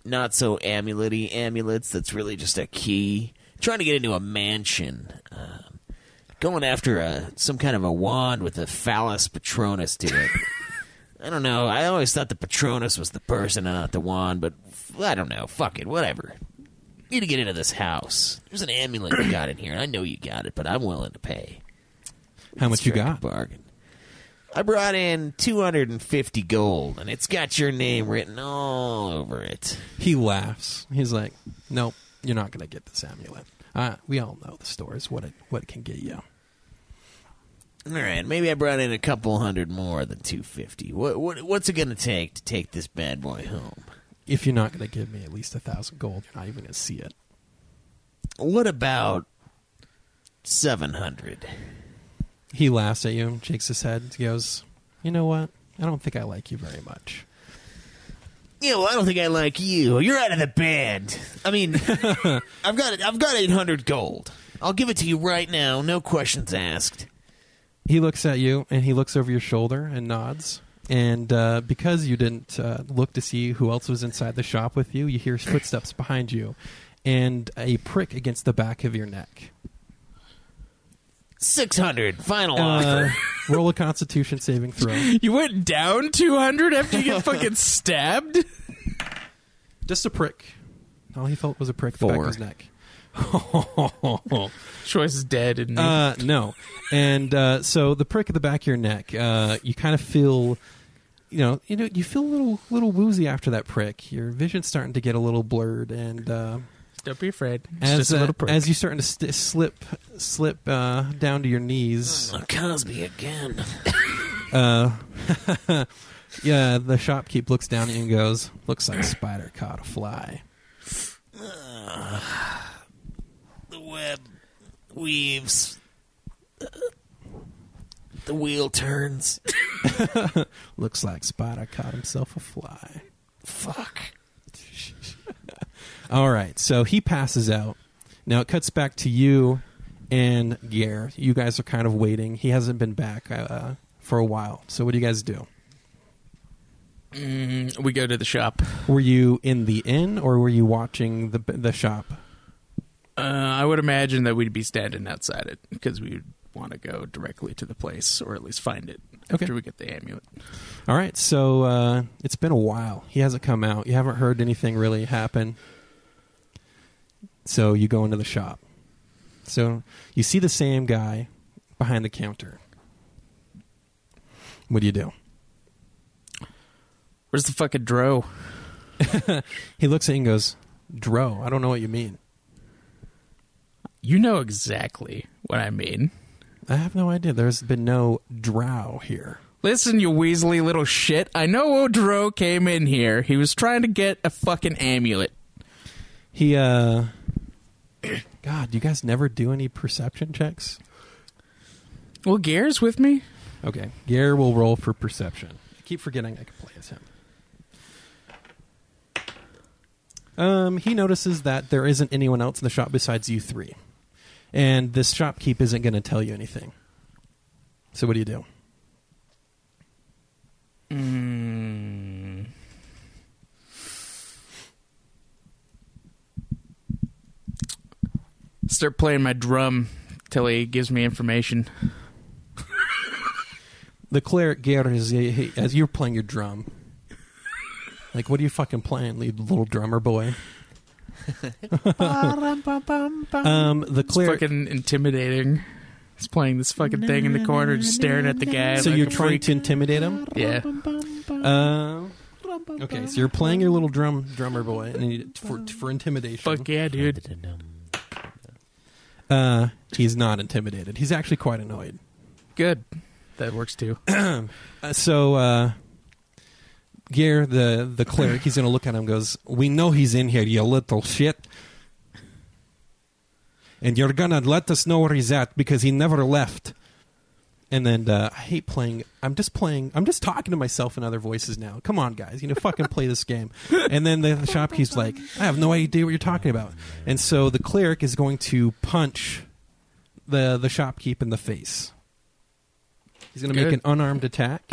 not so amulet-y amulets that's really just a key. Trying to get into a mansion. Going after some kind of a wand with a phallus patronus to it. I don't know. I always thought the patronus was the person and not the wand, but I don't know. Fuck it. Whatever. Need to get into this house. There's an amulet you got in here, and I know you got it, but I'm willing to pay. How much you Strike a got? bargain. I brought in 250 gold, and it's got your name written all over it. He laughs. He's like, nope, you're not going to get this amulet. We all know the stores, what it can get you. All right, maybe I brought in a couple hundred more than 250. What's it going to take this bad boy home? If you're not going to give me at least 1,000 gold, you're not even going to see it. What about 700? He laughs at you, shakes his head, he goes, "You know what? I don't think I like you very much." Yeah, well, I don't think I like you. You're out of the band. I mean, I've got 800 gold. I'll give it to you right now, no questions asked. He looks at you, and he looks over your shoulder and nods. And because you didn't look to see who else was inside the shop with you, you hear footsteps behind you and a prick against the back of your neck. 600, final offer. Roll a Constitution saving throw. You went down 200 after you get fucking stabbed? Just a prick. All he felt was a prick at the back of his neck. Choice is dead, isn't he? No. And so the prick at the back of your neck, you kind of feel, you feel a little woozy after that prick. Your vision's starting to get a little blurred, and don't be afraid. It's just a little prick. as you're starting to slip down to your knees. Cosby again. Yeah, the shopkeep looks down at you and goes, "Looks like a spider caught a fly." The web weaves. The wheel turns. Looks like spider caught himself a fly. Fuck. All right, so he passes out. Now it cuts back to you and Gare. You guys are kind of waiting. He hasn't been back for a while. So what do you guys do? We go to the shop. Were you in the inn or were you watching the shop? I would imagine that we'd be standing outside it because we would want to go directly to the place, or at least find it after we get the amulet. All right, so it's been a while. He hasn't come out. You haven't heard anything really happen. So you go into the shop. So you see the same guy behind the counter. What do you do? Where's the fucking dro? He looks at you and goes, "Dro, I don't know what you mean." You know exactly what I mean. I have no idea. There's been no drow here. Listen, you Weasley little shit. I know Dro came in here. He was trying to get a fucking amulet. He, God, you guys never do any perception checks? Well, Gare's with me. Okay, Gare will roll for perception. I keep forgetting I can play as him. He notices that there isn't anyone else in the shop besides you three. And this shopkeep isn't going to tell you anything. So what do you do? Start playing my drum till he gives me information. The cleric Gare, as you're playing your drum, like, what are you fucking playing, little drummer boy? The cleric, it's fucking intimidating. He's playing this fucking thing in the corner, just staring at the guy. So like you're a trying freak. to intimidate him? Yeah. Okay, so you're playing your little drummer boy and for intimidation. Fuck yeah, dude. He's not intimidated. He's actually quite annoyed. Good. That works too. So Gare, the cleric, he's going to look at him and goes, "We know he's in here, you little shit. And you're going to let us know where he's at because he never left." And then I hate playing. I'm just talking to myself in other voices now. Come on, guys. Fucking play this game. And then the shopkeep's like, "I have no idea what you're talking about." And so the cleric is going to punch the shopkeep in the face. He's going to make an unarmed attack.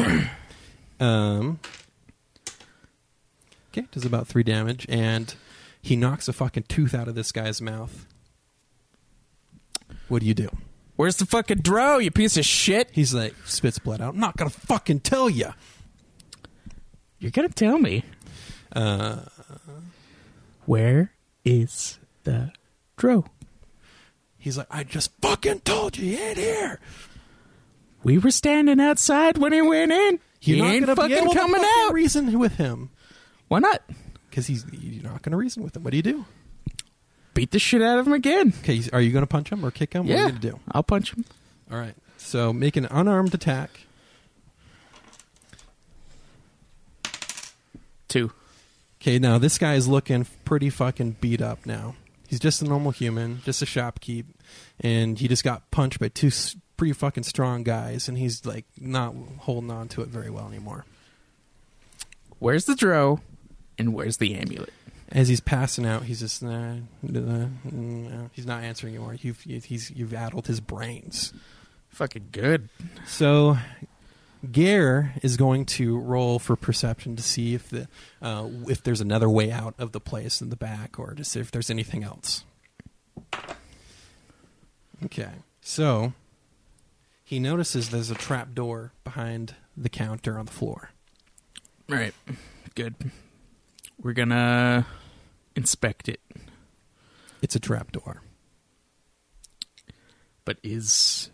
Okay, does about 3 damage, and he knocks a fucking tooth out of this guy's mouth. What do you do? Where's the fucking dro, you piece of shit? He's like, spits blood out. "I'm not gonna fucking tell you." You're gonna tell me. Where is the dro? He's like, "I just fucking told you, he ain't here." We were standing outside when he went in. He ain't fucking coming out. Reason with him. Why not? Because you're not going to reason with him. What do you do? Beat the shit out of him again. Okay, are you going to punch him or kick him? Yeah, what are you going to do? I'll punch him. All right. So make an unarmed attack. 2. Okay, now this guy is looking pretty fucking beat up now. He's just a normal human, just a shopkeep, and he just got punched by 2 pretty fucking strong guys, and he's like not holding on to it very well anymore. Where's the dro, and where's the amulet? As he's passing out, he's just he's not answering anymore. You've addled his brains. Fucking good. So Gare is going to roll for perception to see if there's another way out of the place in the back, or to see if there's anything else. Okay, so he notices there's a trap door behind the counter on the floor. All right, good. We're gonna inspect it. It's a trap door. But is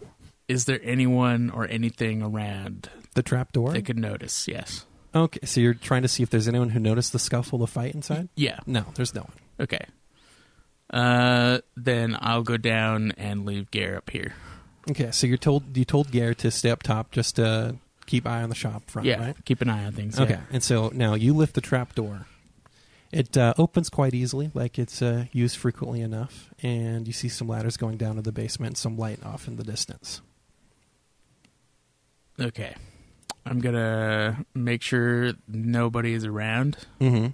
there anyone or anything around The trap door? they could notice? Yes. Okay, so you're trying to see if there's anyone who noticed the scuffle, the fight inside? Yeah. No, there's no one. Okay. Then I'll go down and leave Gare up here. Okay, so you told Gare to stay up top just to keep eye on the shop front, Yeah, right? keep an eye on things. Okay, Yeah. and so now you lift the trap door. It opens quite easily, like it's used frequently enough, and you see some ladders going down to the basement and some light off in the distance. Okay. I'm gonna make sure nobody is around, Mm-hmm.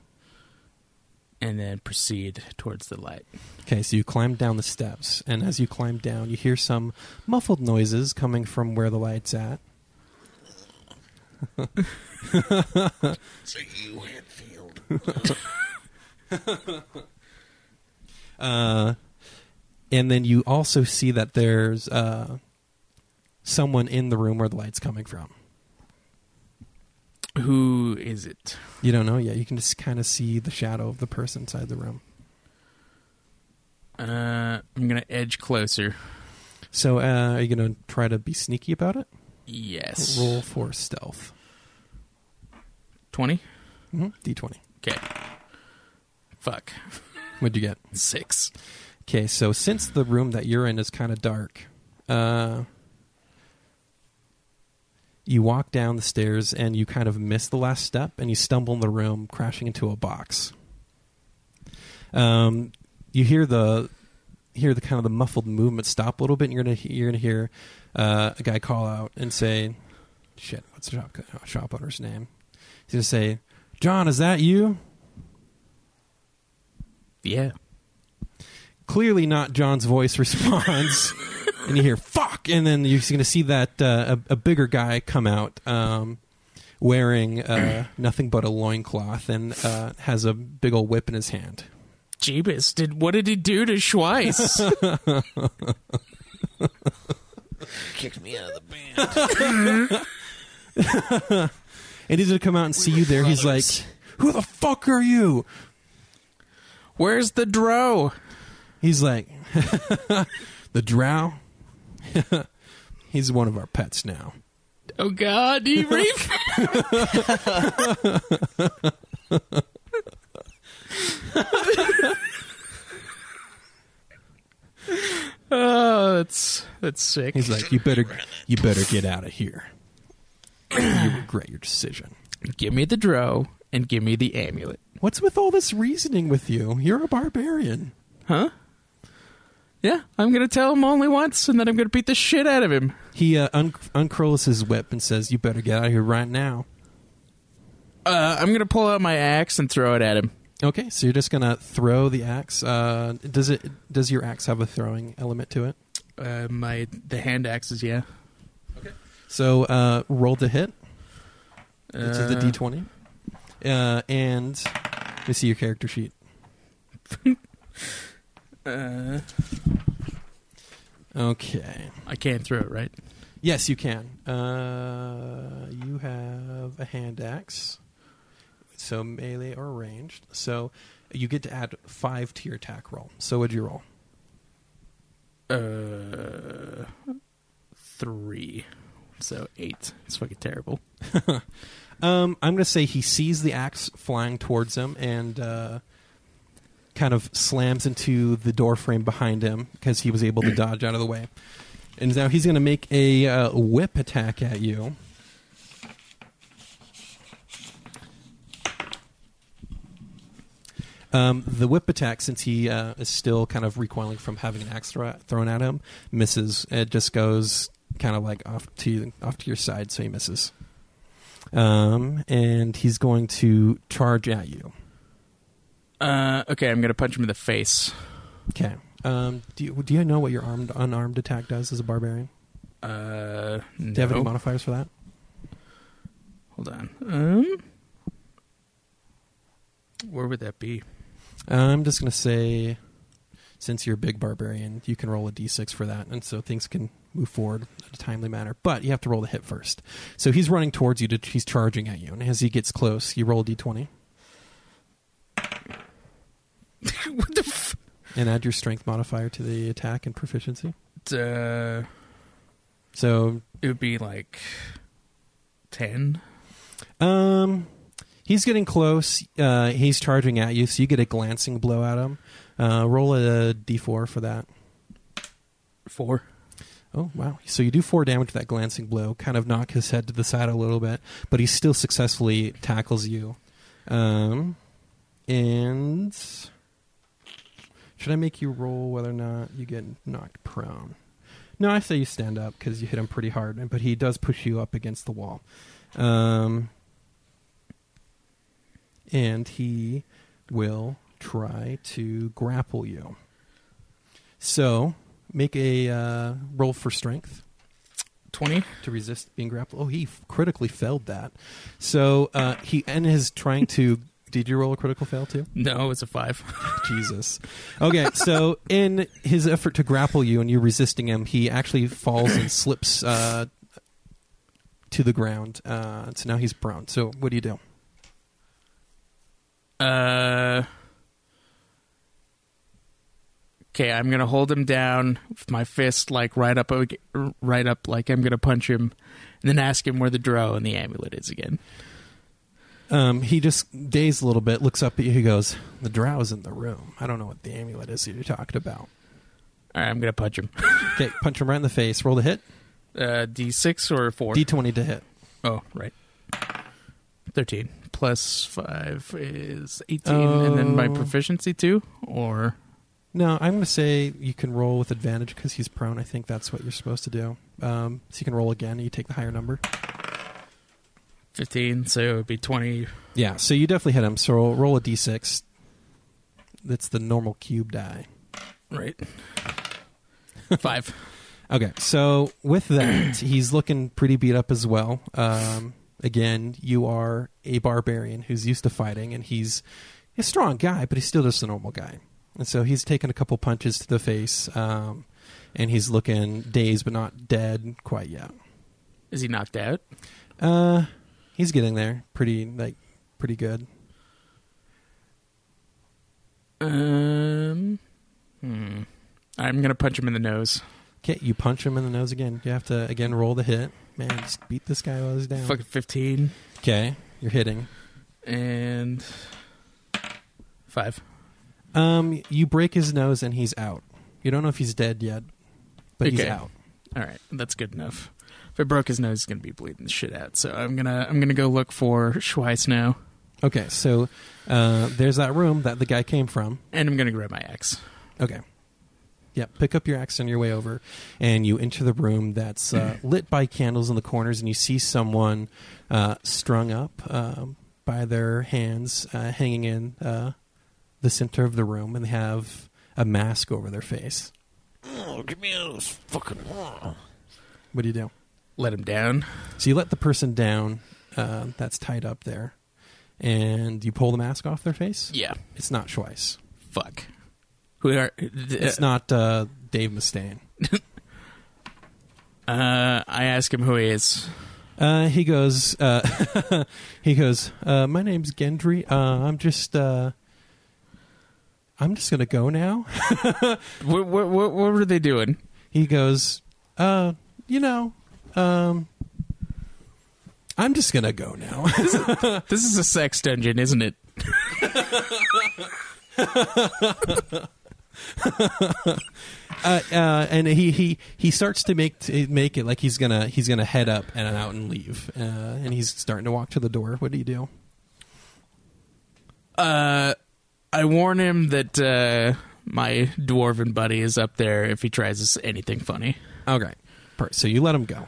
and then proceed towards the light. Okay, so you climb down the steps, and as you climb down, you hear some muffled noises coming from where the light's at. So you Hatfield. And then you also see that there's someone in the room where the light's coming from. Who is it? You don't know yet. You can just kind of see the shadow of the person inside the room. I'm gonna edge closer. So are you going to try to be sneaky about it? Yes. Roll for stealth. 20? Mm-hmm. D20. Okay. Fuck. What'd you get? 6. Okay, so since the room that you're in is kind of dark, you walk down the stairs and you kind of miss the last step and you stumble in the room, crashing into a box. You hear the kind of the muffled movement stop a little bit, and you're gonna hear a guy call out and say, "Shit, what's the shop owner's name?" He's gonna say, "John, is that you?" Yeah. Clearly not John's voice responds, and you hear "fuck," and then you're going to see that a bigger guy come out wearing nothing but a loincloth and has a big old whip in his hand. Jeebus, what did he do to Schweiss? Kicked me out of the band. And he's going to come out and see you there. He's like, "Who the fuck are you?" Where's the dro? He's like, "The drow? He's one of our pets now." Oh God, he raped Oh, that's sick. He's like, you better get out of here. You regret your decision. Give me the dro and give me the amulet. What's with all this reasoning with you? You're a barbarian. Huh? Yeah, I'm going to tell him only once, and then I'm going to beat the shit out of him. He uncurls his whip and says, "You better get out of here right now." I'm going to pull out my axe and throw it at him. Okay, so you're just going to throw the axe. Does your axe have a throwing element to it? The hand axes, yeah. Okay. So roll to hit. It's the D20. And let me see your character sheet. Okay. I can't throw it, right? Yes, you can. You have a hand axe, so melee or ranged. So you get to add 5 to your attack roll. So what'd you roll? 3. So 8. It's fucking terrible. I'm going to say he sees the axe flying towards him and kind of slams into the door frame behind him because he was able to dodge out of the way. And now he's going to make a whip attack at you. The whip attack, since he is still kind of recoiling from having an axe thrown at him, misses. It just goes kind of like off to your side, so he misses. And he's going to charge at you. Okay, I'm going to punch him in the face. Okay. Do you know what your unarmed attack does as a barbarian? No. Do you have any modifiers for that? Hold on. Where would that be? I'm just going to say, since you're a big barbarian, you can roll a d6 for that, and so things can move forward in a timely manner. But you have to roll the hit first. So he's running towards you. He's charging at you, and as he gets close, you roll a d20. What the and add your strength modifier to the attack and proficiency. So it would be like 10. He's getting close. He's charging at you, so you get a glancing blow at him. Roll a d4 for that. 4. Oh, wow. So you do 4 damage with that glancing blow, kind of knock his head to the side a little bit, but he still successfully tackles you. And should I make you roll whether or not you get knocked prone? No, I say you stand up because you hit him pretty hard, but he does push you up against the wall. And he will try to grapple you. So make a roll for strength. 20 to resist being grappled. Oh, he critically failed that. So he is trying to. Did you roll a critical fail too? No, it's a 5. Jesus. Okay, so in his effort to grapple you and you're resisting him, he actually falls and slips to the ground. So now he's prone. So what do you do? Okay, I'm gonna hold him down with my fist, like right up, like I'm gonna punch him, and then ask him where the drow and the amulet is again. He just dazed a little bit, looks up at you. He goes, "The drow's in the room. I don't know what the amulet is that you're talking about." All right, I'm gonna punch him. Okay, punch him right in the face. Roll the hit. D6 or 4? D20 to hit. Oh, right. 13 plus 5 is 18, and then my proficiency too, or no? I'm going to say you can roll with advantage because he's prone. I think that's what you're supposed to do. So you can roll again, and you take the higher number. 15, so it would be 20. Yeah, so you definitely hit him. So roll a d6. That's the normal cube die. Right. 5. Okay, so with that, he's looking pretty beat up as well. Again, you are a barbarian who's used to fighting, and he's a strong guy, but he's still just a normal guy. And so he's taken a couple punches to the face, and he's looking dazed but not dead quite yet. Is he knocked out? He's getting there. Pretty good. I'm gonna punch him in the nose. Okay, you punch him in the nose again. You have to again roll the hit. Man, just beat this guy while he's down. Fucking 15. Okay, you're hitting. And 5. You break his nose and he's out. You don't know if he's dead yet, but he's out. All right, that's good enough. If I broke his nose, he's gonna be bleeding the shit out. So I'm gonna go look for Schweiss now. Okay, so there's that room that the guy came from, and I'm gonna grab my axe. Okay. Yeah, pick up your axe on your way over, and you enter the room that's lit by candles in the corners, and you see someone strung up by their hands, hanging in the center of the room, and they have a mask over their face. Oh, get me out of this fucking... What do you do? Let him down. So you let the person down that's tied up there, and you pull the mask off their face? Yeah. It's not Schweiss. Fuck. Who are... It's not Dave Mustaine. I ask him who he is. He goes, my name's Gendry. I'm just gonna go now. What were they doing? He goes, I'm just gonna go now. This is a sex dungeon, isn't it? And he starts to make it like he's gonna head up and out and leave. And he's starting to walk to the door. What do you do? I warn him that my dwarven buddy is up there if he tries anything funny. Okay. So you let him go.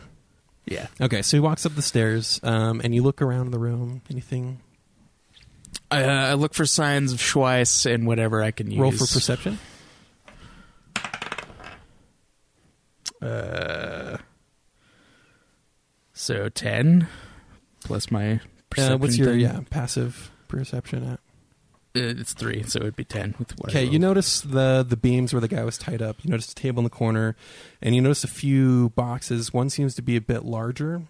Yeah. Okay, so he walks up the stairs, and you look around the room. Anything? I look for signs of Schweiss and whatever I can use. Roll for perception. So 10 plus my perception. What's your thing. passive perception at? It's 3, so it'd be 10 with what I Okay, rolled. you notice the beams where the guy was tied up. You notice a table in the corner, and you notice a few boxes. One seems to be a bit larger.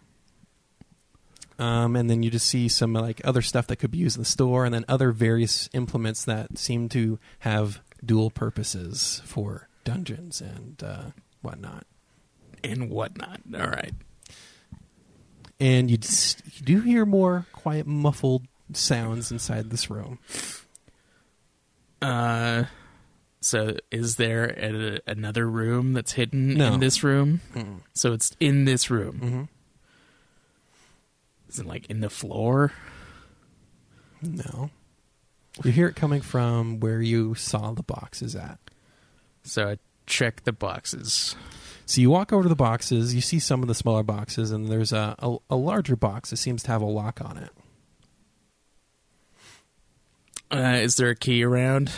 And then you just see some like other stuff that could be used in the store, and then other various implements that seem to have dual purposes for dungeons and whatnot. And whatnot. All right. And you do hear more quiet, muffled sounds inside this room. So is there another room that's hidden No. in this room? Mm-mm. So it's in this room. Mm-hmm. Is it like in the floor? No. You hear it coming from where you saw the boxes at. So I check the boxes. So you walk over to the boxes, you see some of the smaller boxes, and there's a larger box that seems to have a lock on it. Is there a key around?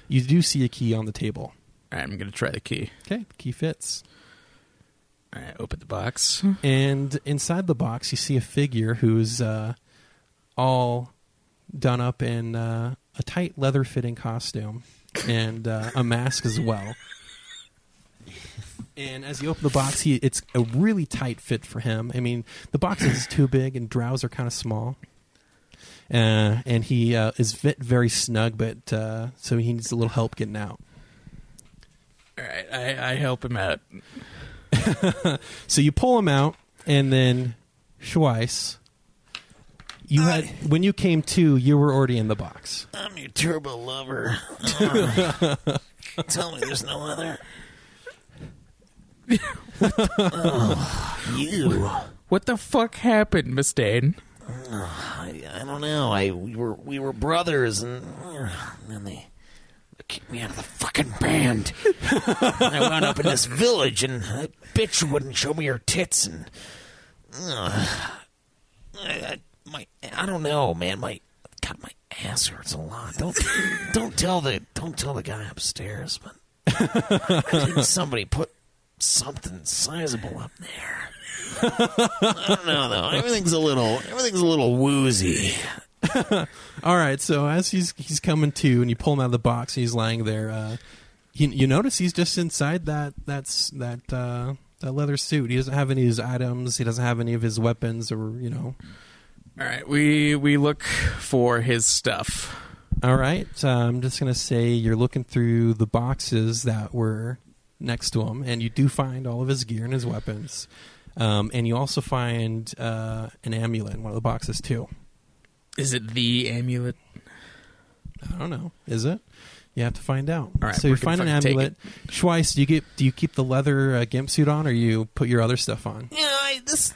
You do see a key on the table. All right, I'm going to try the key. Okay, the key fits. All right, open the box. And inside the box, you see a figure who's all done up in a tight leather-fitting costume and a mask as well. And as you open the box, it's a really tight fit for him. I mean, the box is too big and drows are kind of small. And he is fit very snug, but so he needs a little help getting out. All right, I help him out. So you pull him out, and then Schweiss, when you came to, you were already in the box. I'm your turbo lover. Tell me there's no other. You. What the fuck happened, Mustaine? I don't know. We were brothers, and they kicked me out of the fucking band. I wound up in this village, and that bitch wouldn't show me her tits, and I don't know, man. My ass hurts a lot. Don't tell the guy upstairs, but I think somebody put something sizable up there. I don't know though. Everything's a little woozy. All right, so as he's coming to, and you pull him out of the box, and he's lying there. You notice he's just inside that leather suit. He doesn't have any of his items. He doesn't have any of his weapons, or All right, we look for his stuff. All right, I'm just gonna say you're looking through the boxes that were next to him, and you do find all of his gear and his weapons. And you also find an amulet in one of the boxes too. Is it the amulet? I don't know. Is it? You have to find out. All right, so you find an fucking take amulet. Schweiss, do you keep the leather gimp suit on, or you put your other stuff on? It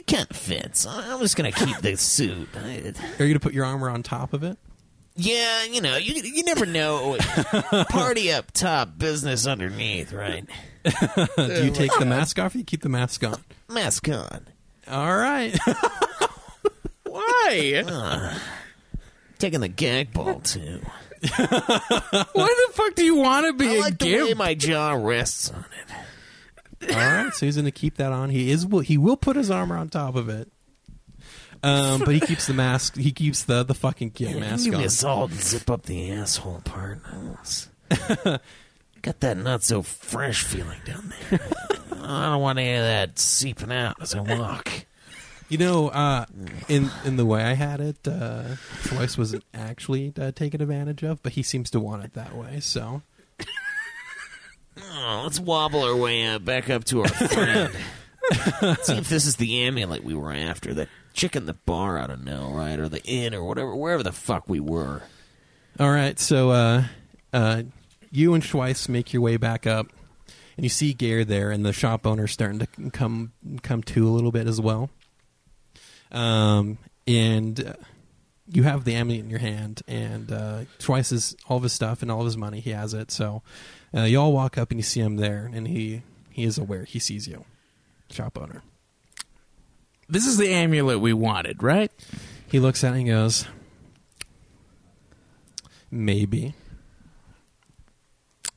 kind of fits. I'm just gonna keep the suit. Are you going to put your armor on top of it? Yeah, you you never know. Party up top, business underneath, right? Do you take the mask off, or you keep the mask on? Mask on. All right. Why? Taking the gag ball too. Why the fuck do you want to be I a like the way gimp? my jaw rests on it. All right, so he's going to keep that on. He will put his armor on top of it. But he keeps the mask. He keeps the fucking gimp mask Give me on. a solid zip up the asshole part. Got that not so fresh feeling down there. I don't want any of that seeping out as I walk. You know, in the way I had it, Schweiss wasn't actually taken advantage of, but he seems to want it that way. So Let's wobble our way back up to our friend. See if this is the amulet we were after. That chick in the bar ought to know, right? Or the inn or whatever, wherever the fuck we were. all right, so you and Schweiss make your way back up, and you see Gare there, and the shop owner starting to come to a little bit as well. And you have the amulet in your hand, and Schweiss has all of his stuff and all of his money. He has it. So you all walk up, and you see him there, and he is aware. He sees you, shop owner. This is the amulet we wanted, right? He looks at it and goes, maybe.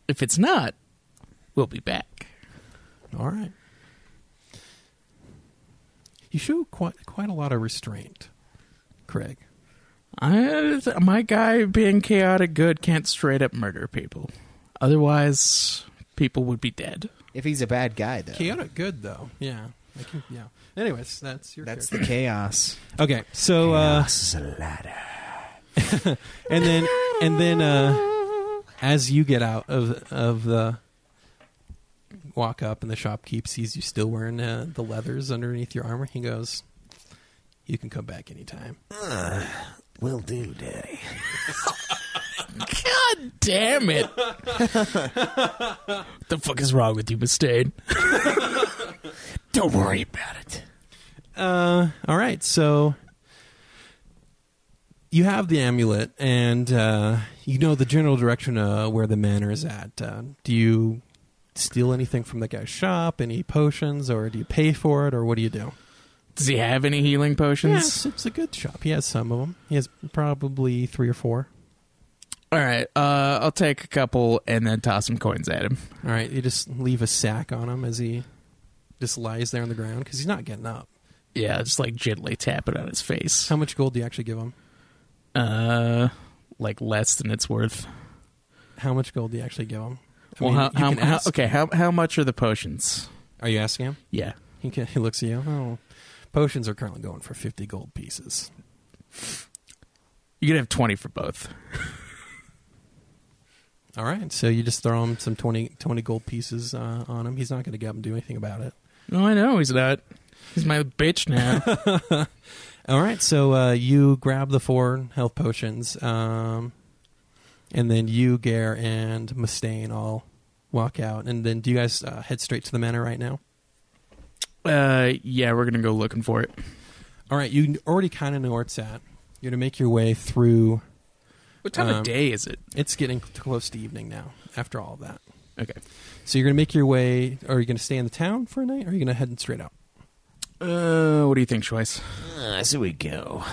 If it's not, we'll be back. All right. You show quite a lot of restraint, Craig. My guy being chaotic good can't straight up murder people. Otherwise, people would be dead. If he's a bad guy, though. Chaotic good, though. Yeah. Yeah. Anyways, that's your That's character. the chaos. Okay, so Chaos is a ladder. and then as you get out of the walk up, and the shopkeep sees you still wearing the leathers underneath your armor, he goes, "You can come back anytime." Will do, Daddy. God damn it. What the fuck is wrong with you, Mustaine? Don't worry about it. All right, so you have the amulet, and you know the general direction where the manor is at. Do you steal anything from the guy's shop, any potions, or do you pay for it, or what do you do? Does he have any healing potions? Yes, it's a good shop. He has some of them. He has probably 3 or 4. All right, I'll take a couple and then toss some coins at him. All right, you just leave a sack on him as he just lies there on the ground because he's not getting up. Yeah, just like gently tap it on his face. How much gold do you actually give him? Like less than it's worth. How much gold do you actually give him? How much are the potions? Are you asking him? Yeah. He looks at you. Oh, potions are currently going for 50 gold pieces. You could have 20 for both. All right, so you just throw him some 20 gold pieces on him. He's not going to get up and do anything about it. No, I know he's not. He's my bitch now. All right, so you grab the 4 health potions, and then you, Gare, and Mustaine all walk out. And then do you guys head straight to the manor right now? Yeah, we're going to go looking for it. All right, you already kind of know where it's at. You're going to make your way through... What time of day is it? It's getting close to evening now, after all of that. Okay. So you're going to make your way... Are you going to stay in the town for a night, or are you going to head straight out? What do you think, Schweiss? I see we go.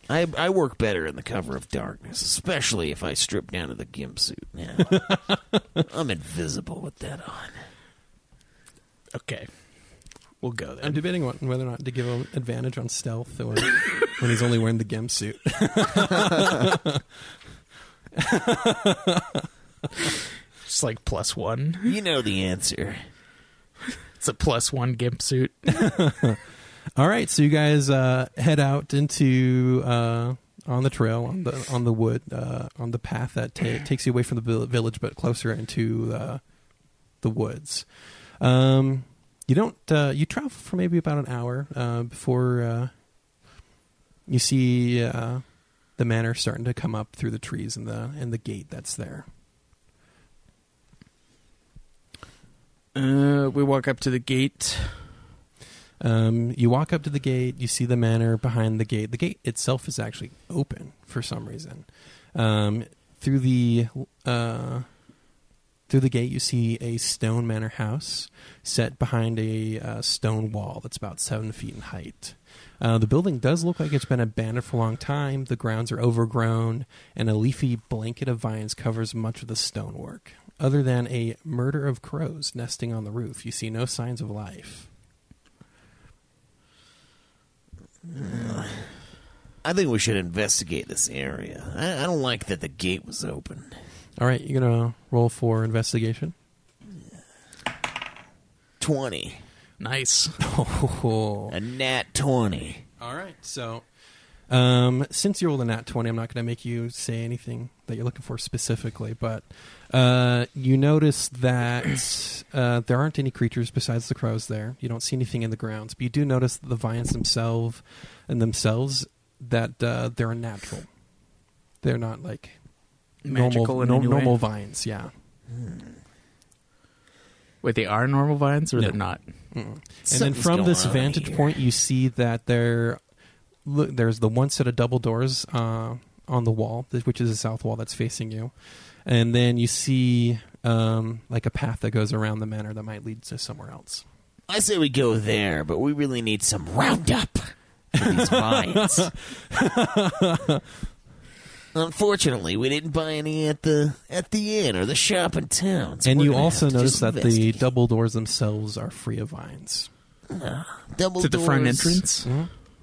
I work better in the cover of darkness, especially if I strip down to the gimp suit now. I'm invisible with that on. Okay. We'll go then. I'm debating whether or not to give him advantage on stealth or when he's only wearing the gimp suit. Just like +1. You know the answer. It's a +1 gimp suit. All right, so you guys head out into on the trail, on the wood, on the path that takes you away from the village, but closer into the woods. You don't. You travel for maybe about an hour before you see the manor starting to come up through the trees and the gate that's there. We walk up to the gate. You walk up to the gate. You see the manor behind the gate. The gate itself is actually open for some reason. Through the gate, you see a stone manor house set behind a stone wall that's about 7 feet in height. The building does look like it's been abandoned for a long time. The grounds are overgrown, and a leafy blanket of vines covers much of the stonework. Other than a murder of crows nesting on the roof, you see no signs of life. I think we should investigate this area. I don't like that the gate was open. All right, you're going to roll for investigation. 20. Nice. Oh. A nat 20. All right, so since you rolled a nat 20, I'm not going to make you say anything that you're looking for specifically, but you notice that there aren't any creatures besides the crows there. You don't see anything in the grounds, but you do notice the vines themselves that they're unnatural. They're not like Magical in any way? normal vines, yeah. Wait, they are normal vines or No. they're not? And then from this vantage point, you see that there's the one set of double doors on the wall, which is the south wall that's facing you. And then you see like a path that goes around the manor that might lead to somewhere else. I say we go there, but we really need some Roundup for these vines. Unfortunately, we didn't buy any at the inn or the shop in town. So And we're you gonna also have to notice just that the investigate. double doors themselves are free of vines. Double To the front doors. entrance?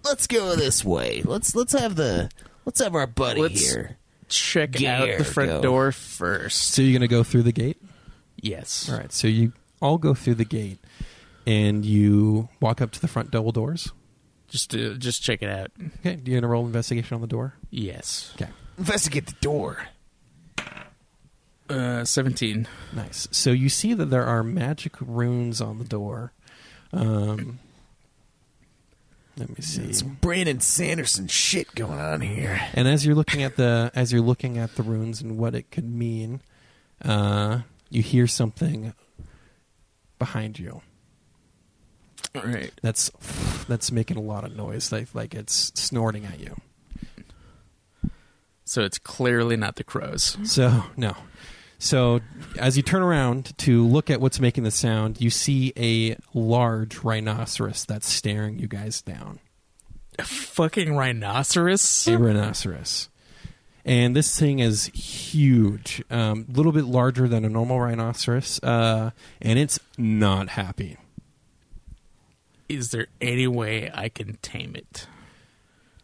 Let's go this way. Let's have our buddy Let's- here. Check Gear, out the front go. door first. So you're going to go through the gate? Yes. All right, so you all go through the gate, and you walk up to the front double doors. Just check it out. Okay, do you going to roll investigation on the door? Yes. Okay, Investigate the door. 17. nice. So you see that there are magic runes on the door. Let me see. Some Brandon Sanderson shit going on here. And as you're looking at the runes and what it could mean, you hear something behind you. All right. That's making a lot of noise, like it's snorting at you. So it's clearly not the crows. So no. So as you turn around to look at what's making the sound, you see a large rhinoceros that's staring you guys down. A fucking rhinoceros? A rhinoceros. And this thing is huge, a little bit larger than a normal rhinoceros, and it's not happy. Is there any way I can tame it?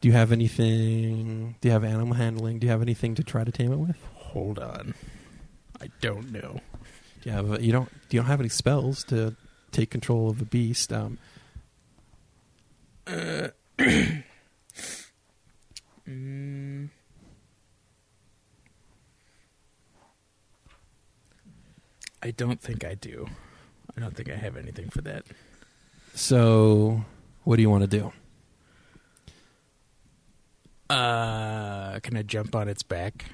Do you have anything? Do you have animal handling? Do you have anything to try to tame it with? Hold on. I don't know. Do you have? You don't have any spells to take control of a beast? I don't think I do. I don't think I have anything for that. So, what do you want to do? Can I jump on its back?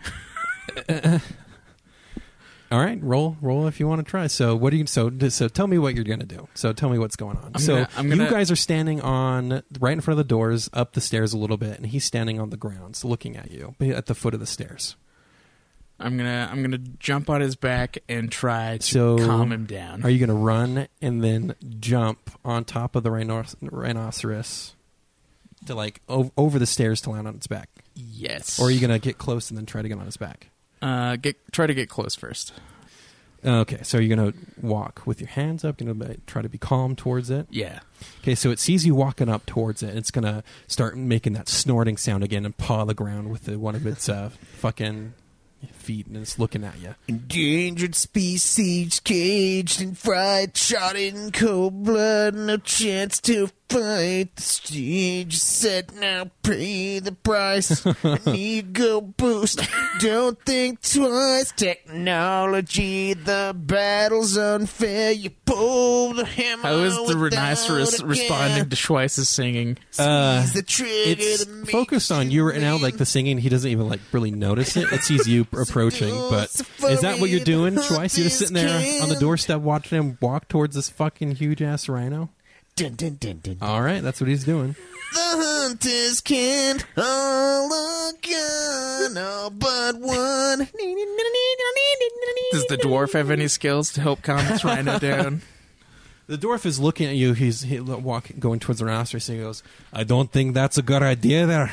All right, roll if you want to try. So what do you? So tell me what you're going to do. So tell me what's going on. I'm gonna- you guys are standing on right in front of the doors, up the stairs a little bit, and he's standing on the ground, so looking at you at the foot of the stairs. I'm gonna jump on his back and try to So calm him down. Are you going to run and then jump on top of the rhinoceros to over the stairs to land on its back, Yes. or are you going to get close and then try to get on its back? Try to get close first. Okay, so you're going to walk with your hands up, going to try to be calm towards it. Yeah. Okay, so it sees you walking up towards it. It's going to start making that snorting sound again and paw the ground with one of its fucking feet, and it's looking at you. Endangered species, caged and fried, shot in cold blood, no chance to fight. The stage is set, now pay the price. An ego boost, don't think twice. Technology, the battle's unfair. You pull the hammer. How is the without rhinoceros a responding care. to Schweiss's singing? Squeeze the trigger It's to make focused on you right now, like the singing. He doesn't even really notice it. It sees you approaching. But is that what you're doing, Schweiss? You're just sitting there on the doorstep watching him walk towards this fucking huge ass rhino. Dun, dun, dun, dun. All right, that's what he's doing. The hunters can all are gone, all but one. Does the dwarf have any skills to help calm this rhino down? The dwarf is looking at you. He's going towards the rhinoceros, and he goes, "I don't think that's a good idea there."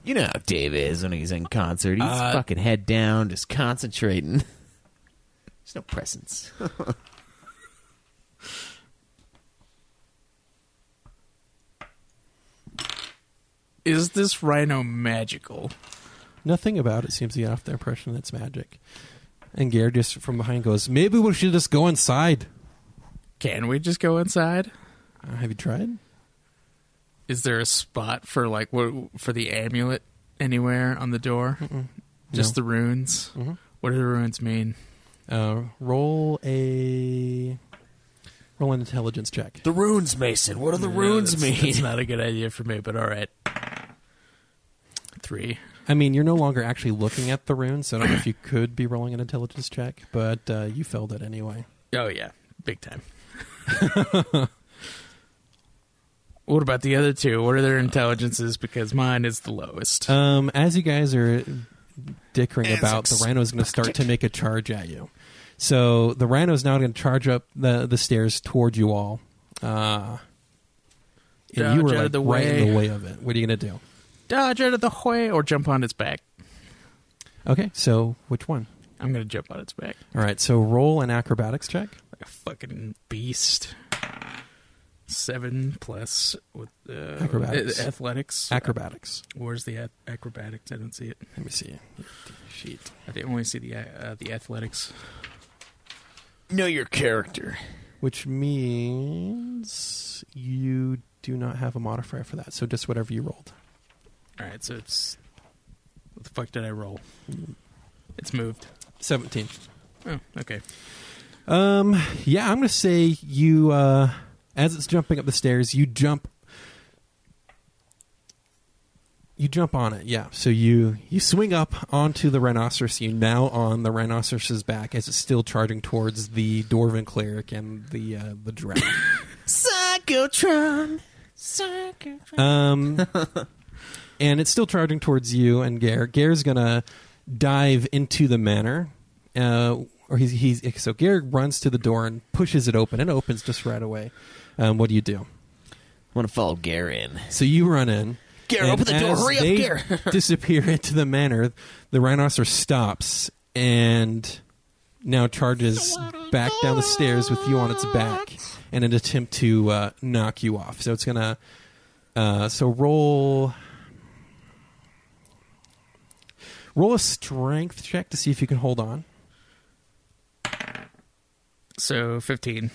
You know how Dave is when he's in concert. He's fucking head down, just concentrating. There's no presence. Is this rhino magical? Nothing about it seems to get off the impression that it's magic. And Gare just from behind goes, "Maybe we should just go inside." Can we just go inside? Have you tried? Is there a spot for for the amulet anywhere on the door? Just the runes. Mhm. What do the runes mean? Roll an intelligence check. The runes, Mason. What do the runes mean? It's not a good idea for me, but all right. 3. I mean, you're no longer actually looking at the runes, so I don't know if you could be rolling an intelligence check, but you failed it anyway. Oh, yeah. Big time. What about the other two? What are their intelligences? Because mine is the lowest. As you guys are dickering about, the rhino's going to start to make a charge at you. So the rhino's now going to charge up the stairs towards you all. And you were like right in the way of it. What are you going to do? Dodge out of the way or jump on its back. Okay, so which one? I'm going to jump on its back. All right, so roll an acrobatics check. Like a fucking beast. 7 plus with acrobatics. Athletics. Acrobatics. Where's the acrobatics? I don't see it. Let me see. Sheet. I didn't only see the athletics. Know your character. Which means you do not have a modifier for that, so just whatever you rolled. All right, so it's... What the fuck did I roll? It's moved. 17. Oh, okay. Yeah, I'm going to say you, as it's jumping up the stairs, you jump on it, yeah. So you swing up onto the rhinoceros. You're now on the rhinoceros's back as it's still charging towards the Dwarven cleric and the dragon. Psychotron. And it's still charging towards you and Gare. Gare's gonna dive into the manor, so Gare runs to the door and pushes it open. It opens just right away. What do you do? I want to follow Gare in. So you run in. Gare, open the door! Hurry up, Gare! Disappear into the manor. The rhinoceros stops and now charges back down the stairs with you on its back in an attempt to knock you off. So it's gonna. So roll a strength check to see if you can hold on. So 15.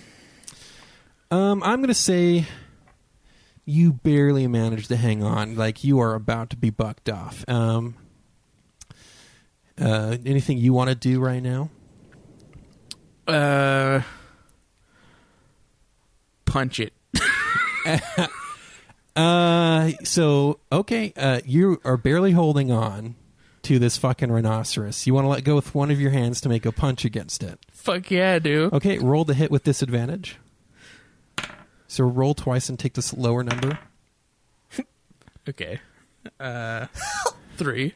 I'm going to say you barely managed to hang on. Like you are about to be bucked off. Anything you want to do right now? Punch it. Okay. You are barely holding on to this fucking rhinoceros. You want to let go with one of your hands to make a punch against it. Fuck yeah, I do. Okay, roll the hit with disadvantage. So roll twice and take this lower number. Okay. 3.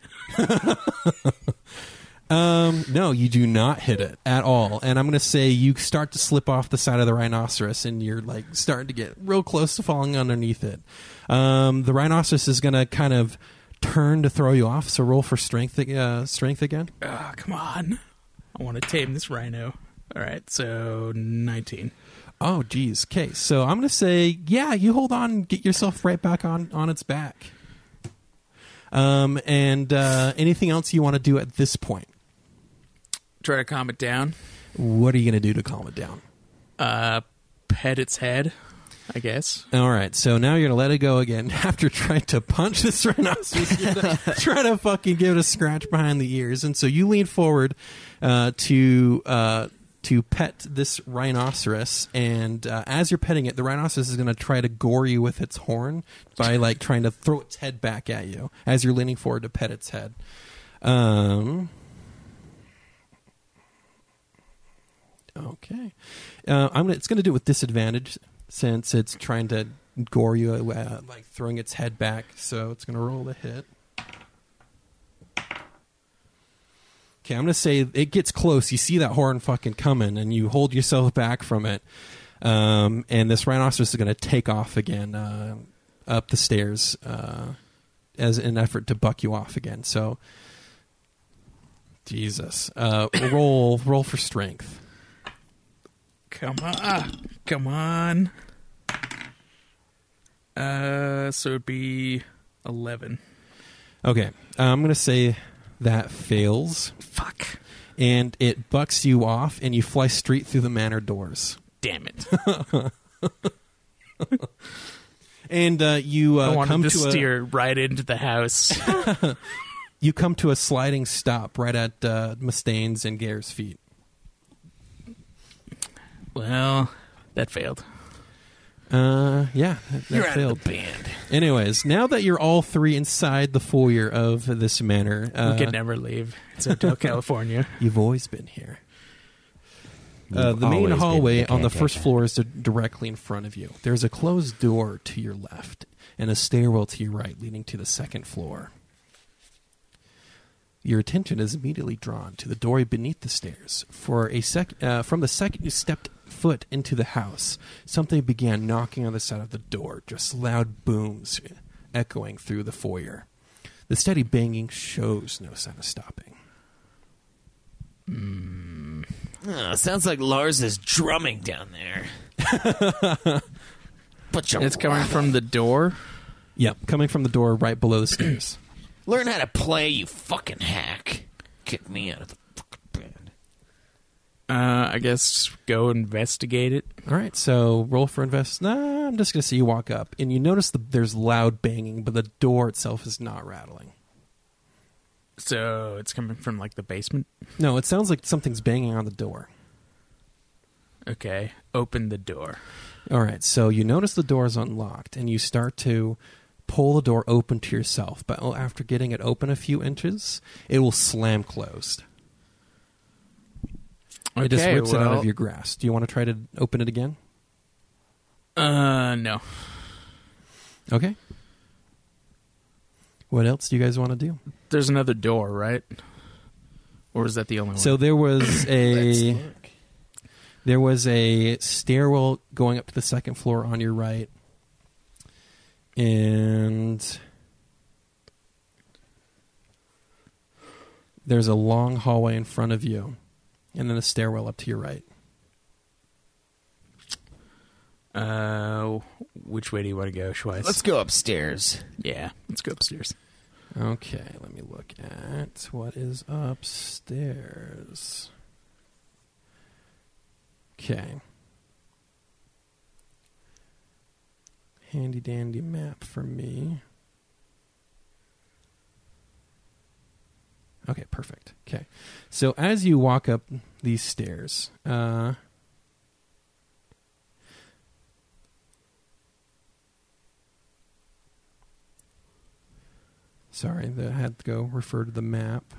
No, you do not hit it at all. And I'm going to say you start to slip off the side of the rhinoceros and you're like starting to get real close to falling underneath it. The rhinoceros is going to kind of turn to throw you off, so roll for strength again. Oh, come on. I want to tame this rhino. All right, so 19. Oh, geez. Okay, so I'm going to say, yeah, you hold on and get yourself right back on its back. And anything else you want to do at this point? Try to calm it down. What are you going to do to calm it down? Pet its head, I guess. All right, so now you're going to let it go again after trying to punch this rhinoceros. You're gonna try to fucking give it a scratch behind the ears. And so you lean forward to pet this rhinoceros, and as you're petting it, the rhinoceros is going to try to gore you with its horn by like trying to throw its head back at you as you're leaning forward to pet its head. Okay, it's going to do it with disadvantage since it's trying to gore you, like throwing its head back. So it's going to roll the hit. Okay, I'm going to say it gets close. You see that horn fucking coming, and you hold yourself back from it. And this rhinoceros is going to take off again up the stairs as an effort to buck you off again. So, Jesus. Roll for strength. Come on. So it'd be 11. Okay, I'm going to say that fails. Fuck. And it bucks you off, and you fly straight through the manor doors. Damn it. And you I wanted come to to steer right into the house. you come to a sliding stop right at Mustaine's and Gare's feet. Well, that failed. Yeah, that You're out failed. of the band. Anyways, now that you're all three inside the foyer of this manor, We could never leave. It's Hotel California. you've always been here. The You've main always been hallway the on the caretaker. first floor is directly in front of you. There's a closed door to your left and a stairwell to your right leading to the second floor. Your attention is immediately drawn to the doorway beneath the stairs. From the second you stepped foot into the house, something began knocking on the side of the door, just loud booms echoing through the foyer. The steady banging shows no sign of stopping. Sounds like Lars is drumming down there. It's coming from the door. Yep, coming from the door right below the stairs. Learn how to play, you fucking hack. Kick me out of the fucking band. I guess go investigate it. All right, so roll for invest. Nah, I'm just going to say you walk up, and you notice there's loud banging, but the door itself is not rattling. So it's coming from like the basement. No, it sounds like something's banging on the door. Okay, open the door. All right, so you notice the door is unlocked, and you start to pull the door open to yourself, but after getting it open a few inches, it will slam closed. It just rips it out of your grasp. Do you want to try to open it again? No. Okay. What else do you guys want to do? There's another door, right? Or is that the only one? So there was a stairwell going up to the second floor on your right, and there's a long hallway in front of you, and then a stairwell up to your right. Which way do you want to go, Schweiss? Let's go upstairs. Yeah, let's go upstairs. Okay, let me look at what is upstairs. Okay. Handy dandy map for me. Okay, perfect. Okay. So as you walk up these stairs, sorry, I had to go refer to the map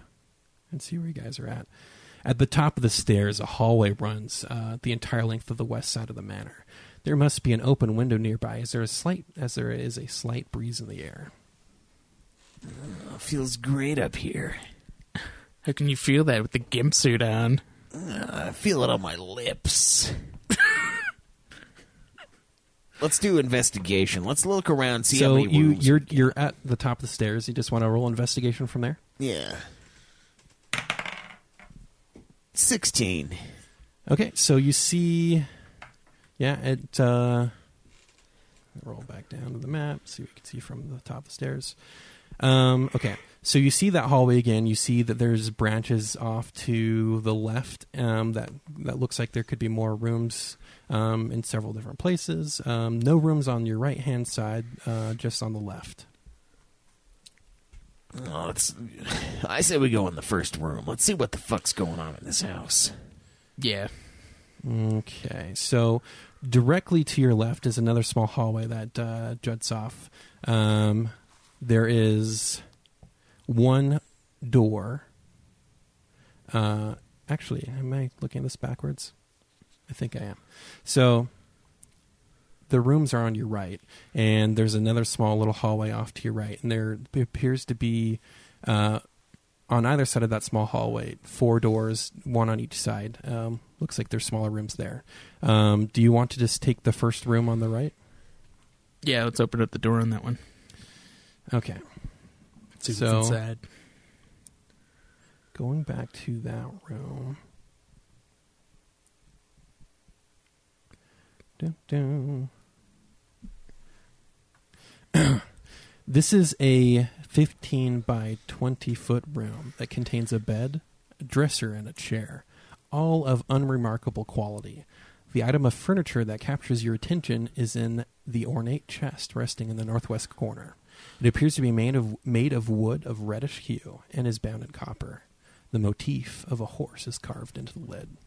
and see where you guys are at. At the top of the stairs, a hallway runs the entire length of the west side of the manor. There must be an open window nearby, as there is a slight breeze in the air. Feels great up here. How can you feel that with the gimp suit on? I feel it on my lips. Let's do investigation. Let's look around, see how So many rooms. you're at the top of the stairs. You just want to roll investigation from there? Yeah. 16. Okay, so you see, roll back down to the map, see what you can see from the top of the stairs. Okay, so you see that hallway again. You see that there's branches off to the left. That looks like there could be more rooms in several different places. No rooms on your right hand side, just on the left. Oh, I say we go in the first room. Let's see what the fuck's going on in this house. Yeah. Okay, so directly to your left is another small hallway that juts off. There is one door. Actually, am I looking at this backwards? I think I am. So the rooms are on your right, and there's another small little hallway off to your right, and there appears to be on either side of that small hallway 4 doors, one on each side. Looks like there's smaller rooms there. Do you want to just take the first room on the right? Yeah, let's open up the door on that one. Okay. See So- what's inside. Going back to that room. Dun, dun. This is a 15 by 20 foot room that contains a bed, a dresser, and a chair, all of unremarkable quality. The item of furniture that captures your attention is in the ornate chest resting in the northwest corner. It appears to be made of wood of reddish hue and is bound in copper. The motif of a horse is carved into the lid.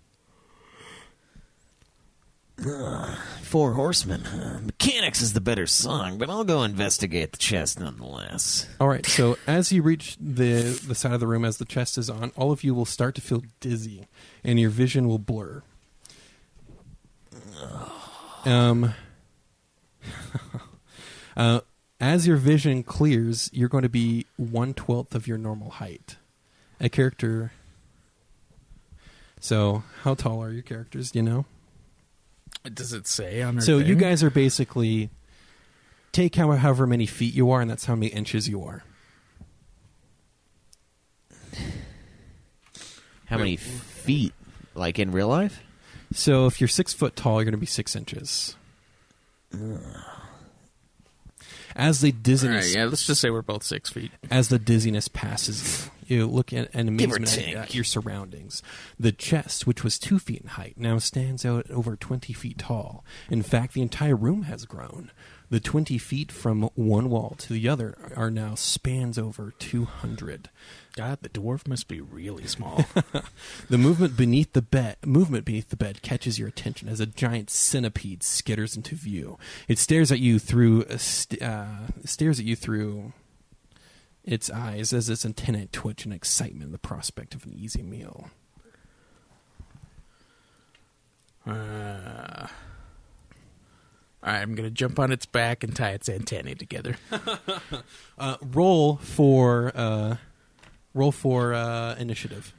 Four Horsemen. Mechanics is the better song, but I'll go investigate the chest nonetheless. All right, so as you reach the side of the room as the chest is on, all of you will start to feel dizzy, and your vision will blur. As your vision clears, you're going to be 1/12 of your normal height. A character... So, how tall are your characters, do you know? Does it say on her So thing? you guys are basically... Take however many feet you are, and that's how many inches you are. How many feet? Like in real life? So if you're 6 foot tall, you're going to be 6 inches. As the All dizziness... right, yeah, let's just say we're both 6 feet. As the dizziness passes you look at an Give or amazement at take. your surroundings. The chest, which was 2 feet in height, now stands out over 20 feet tall. In fact, the entire room has grown. The 20 feet from one wall to the other are now spans over 200. God, the dwarf must be really small. The movement beneath the bed catches your attention as a giant centipede skitters into view. It stares at you through its eyes as its antennae twitch in excitement at the prospect of an easy meal. All right, I'm going to jump on its back and tie its antennae together. Roll for initiative.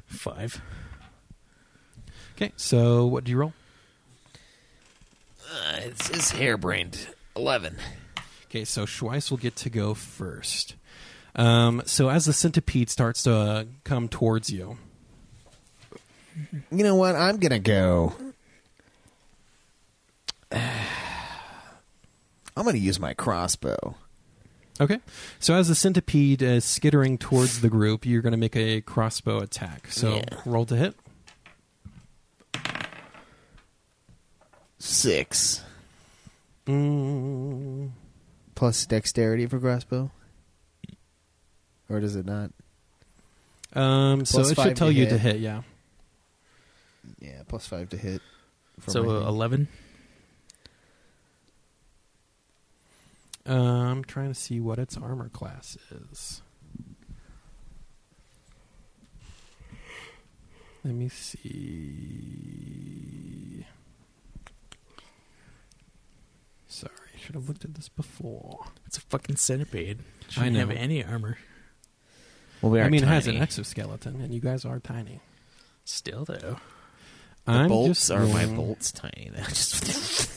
5. Okay, so what do you roll? It's harebrained. 11. Okay, so Schweiss will get to go first. So as the centipede starts to come towards you, You know what? I'm going to go. I'm going to use my crossbow. okay. So as the centipede is skittering towards the group, you're going to make a crossbow attack. So Yeah. roll to hit. 6. Plus dexterity for crossbow? Or does it not? So Plus it 5 should tell to you hit. to hit, yeah. Yeah, plus 5 to hit. for So my hand. 11. I'm trying to see what its armor class is. Let me see. Sorry, I should have looked at this before. It's a fucking centipede. I Shouldn't know. have any armor. Well, we are I mean, it has an tiny. exoskeleton, and you guys are tiny. Still, though. The bolts just are my rolling- bolts tiny. They're just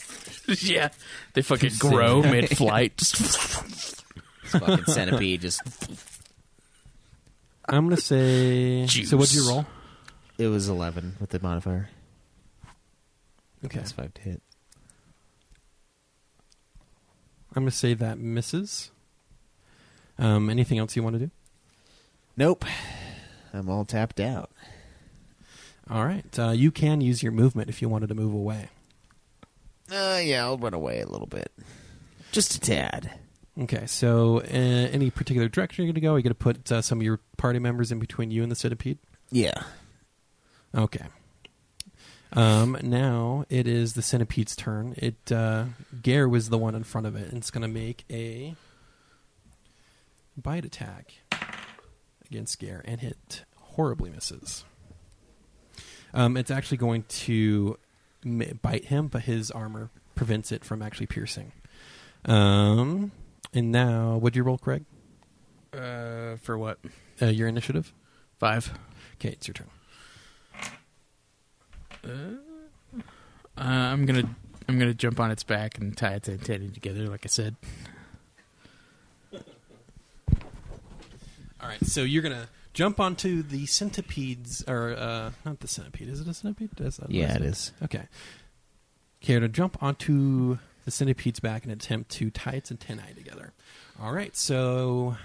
Yeah. They fucking grow mid-flight. this fucking centipede. Just I'm going to say... Juice. So what'd you roll? it was 11 with the modifier. Okay. Plus 5 to hit. I'm going to say that misses. Anything else you want to do? Nope. I'm all tapped out. All right. You can use your movement if you wanted to move away. Yeah, I'll run away a little bit. Just a tad. Okay, so any particular direction you're going to go? Are you going to put some of your party members in between you and the centipede? Yeah. Okay. Now it is the centipede's turn. Gare was the one in front of it, and it's going to make a bite attack against Gare, and it horribly misses. It's actually going to bite him, but his armor prevents it from actually piercing. And now, what'd you roll, Craig? For what? Your initiative? 5. Okay, it's your turn. I'm gonna jump on its back and tie its antennae together, like I said. All right, so you're going to jump onto the centipede's, or not the centipede. Is it a centipede? Yeah, it is. Okay. Okay, to jump onto the centipede's back and attempt to tie its antennae together. All right, so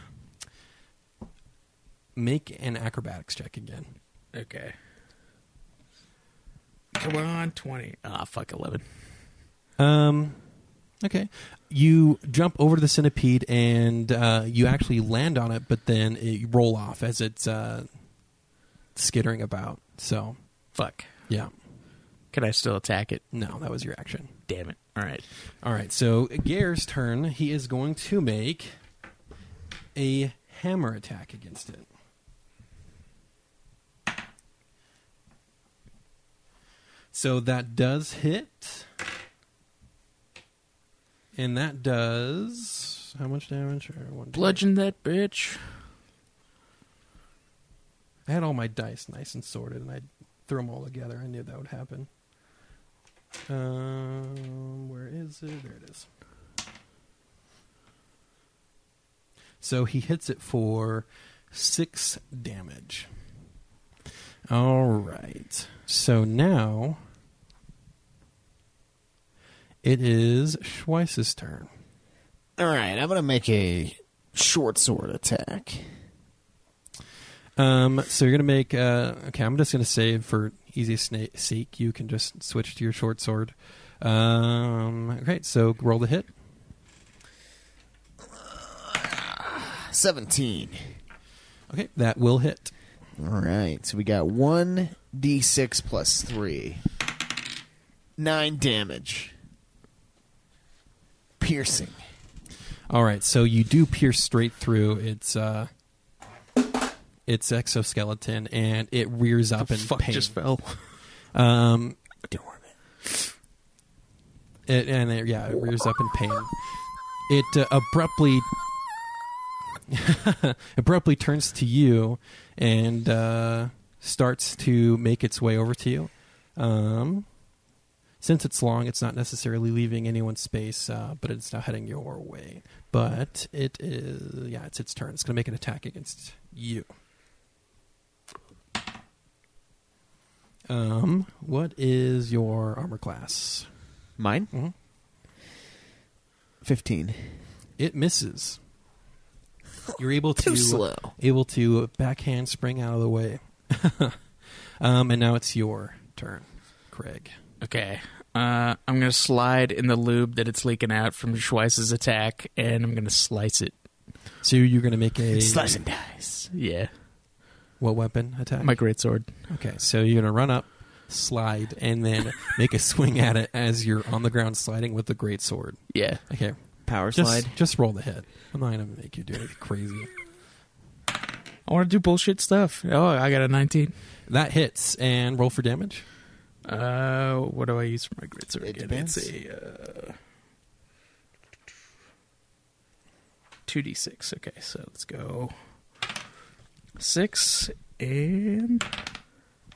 make an acrobatics check again. Okay. Come on, 20. Ah, fuck, 11. Okay. You jump over to the centipede and you actually land on it, but then you roll off as it's skittering about. So, Fuck. Yeah. Can I still attack it? No, that was your action. Damn it. All right. All right, so Gare's turn. He is going to make a hammer attack against it. So that does hit. And that does... How much damage? Bludgeon that bitch. I had all my dice nice and sorted, and I threw them all together. I knew that would happen. Where is it? There it is. So he hits it for 6 damage. All right. So now it is Schweiss's turn. All right, I'm going to make a short sword attack. So you're going to make... okay, I'm just going to say for easiest sake, you can just switch to your short sword. Great, so roll the hit. 17. Okay, that will hit. All right, so we got 1d6 plus 3. 9 damage. Piercing. All right, so you do pierce straight through its exoskeleton, and it rears up in pain. Just fell. Darn it. It rears up in pain. It abruptly turns to you and starts to make its way over to you. Since it's long, it's not necessarily leaving anyone's space, but it's now heading your way. But it's its turn. It's going to make an attack against you. What is your armor class? Mine? Mm-hmm. 15. It misses. You're able to Too slow. Backhand spring out of the way. And now it's your turn, Craig. Okay. I'm going to slide in the lube that it's leaking out from Schweiss's attack, and I'm going to slice it. So you're going to make a... Slice and dice. Yeah. What weapon attack? My greatsword. Okay, so you're going to run up, slide, and then make a swing at it as you're on the ground sliding with the greatsword. Yeah. Okay. Power slide. Just roll the hit. I'm not going to make you do anything crazy. I want to do bullshit stuff. Oh, I got a 19. That hits, and roll for damage. What do I use for my greatsword It again? depends. It's a 2d6. Okay, so let's go 6 and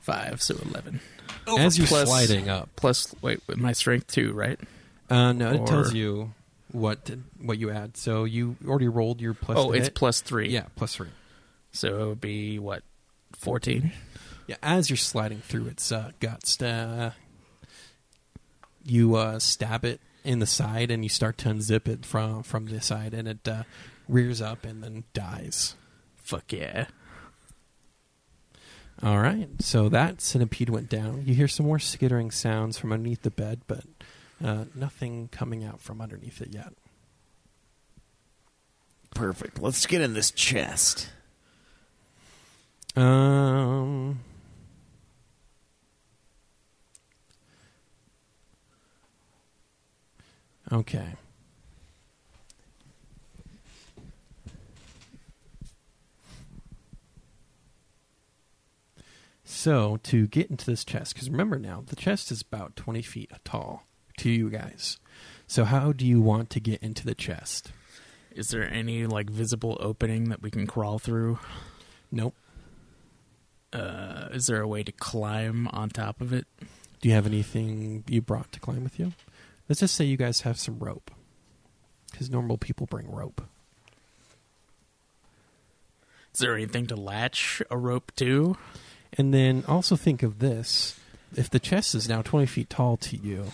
5, so 11. As you're Plus- sliding up. Plus, wait, with my strength 2, right? No, it Or- tells you what you add. So you already rolled your plus. Oh, to it's hit. plus 3. Yeah, plus 3. So it would be, what, 14? Yeah, as you're sliding through its guts, you stab it in the side, and you start to unzip it from the side, and it rears up and then dies. Fuck yeah. All right, so that centipede went down. You hear some more skittering sounds from underneath the bed, but nothing coming out from underneath it yet. Perfect. Let's get in this chest. Okay. So, to get into this chest, because remember now, the chest is about 20 feet tall to you guys. So how do you want to get into the chest? Is there any, like, visible opening that we can crawl through? Nope. Is there a way to climb on top of it? Do you have anything you brought to climb with you? Let's just say you guys have some rope. Because normal people bring rope. Is there anything to latch a rope to? And then also think of this. If the chest is now 20 feet tall to you,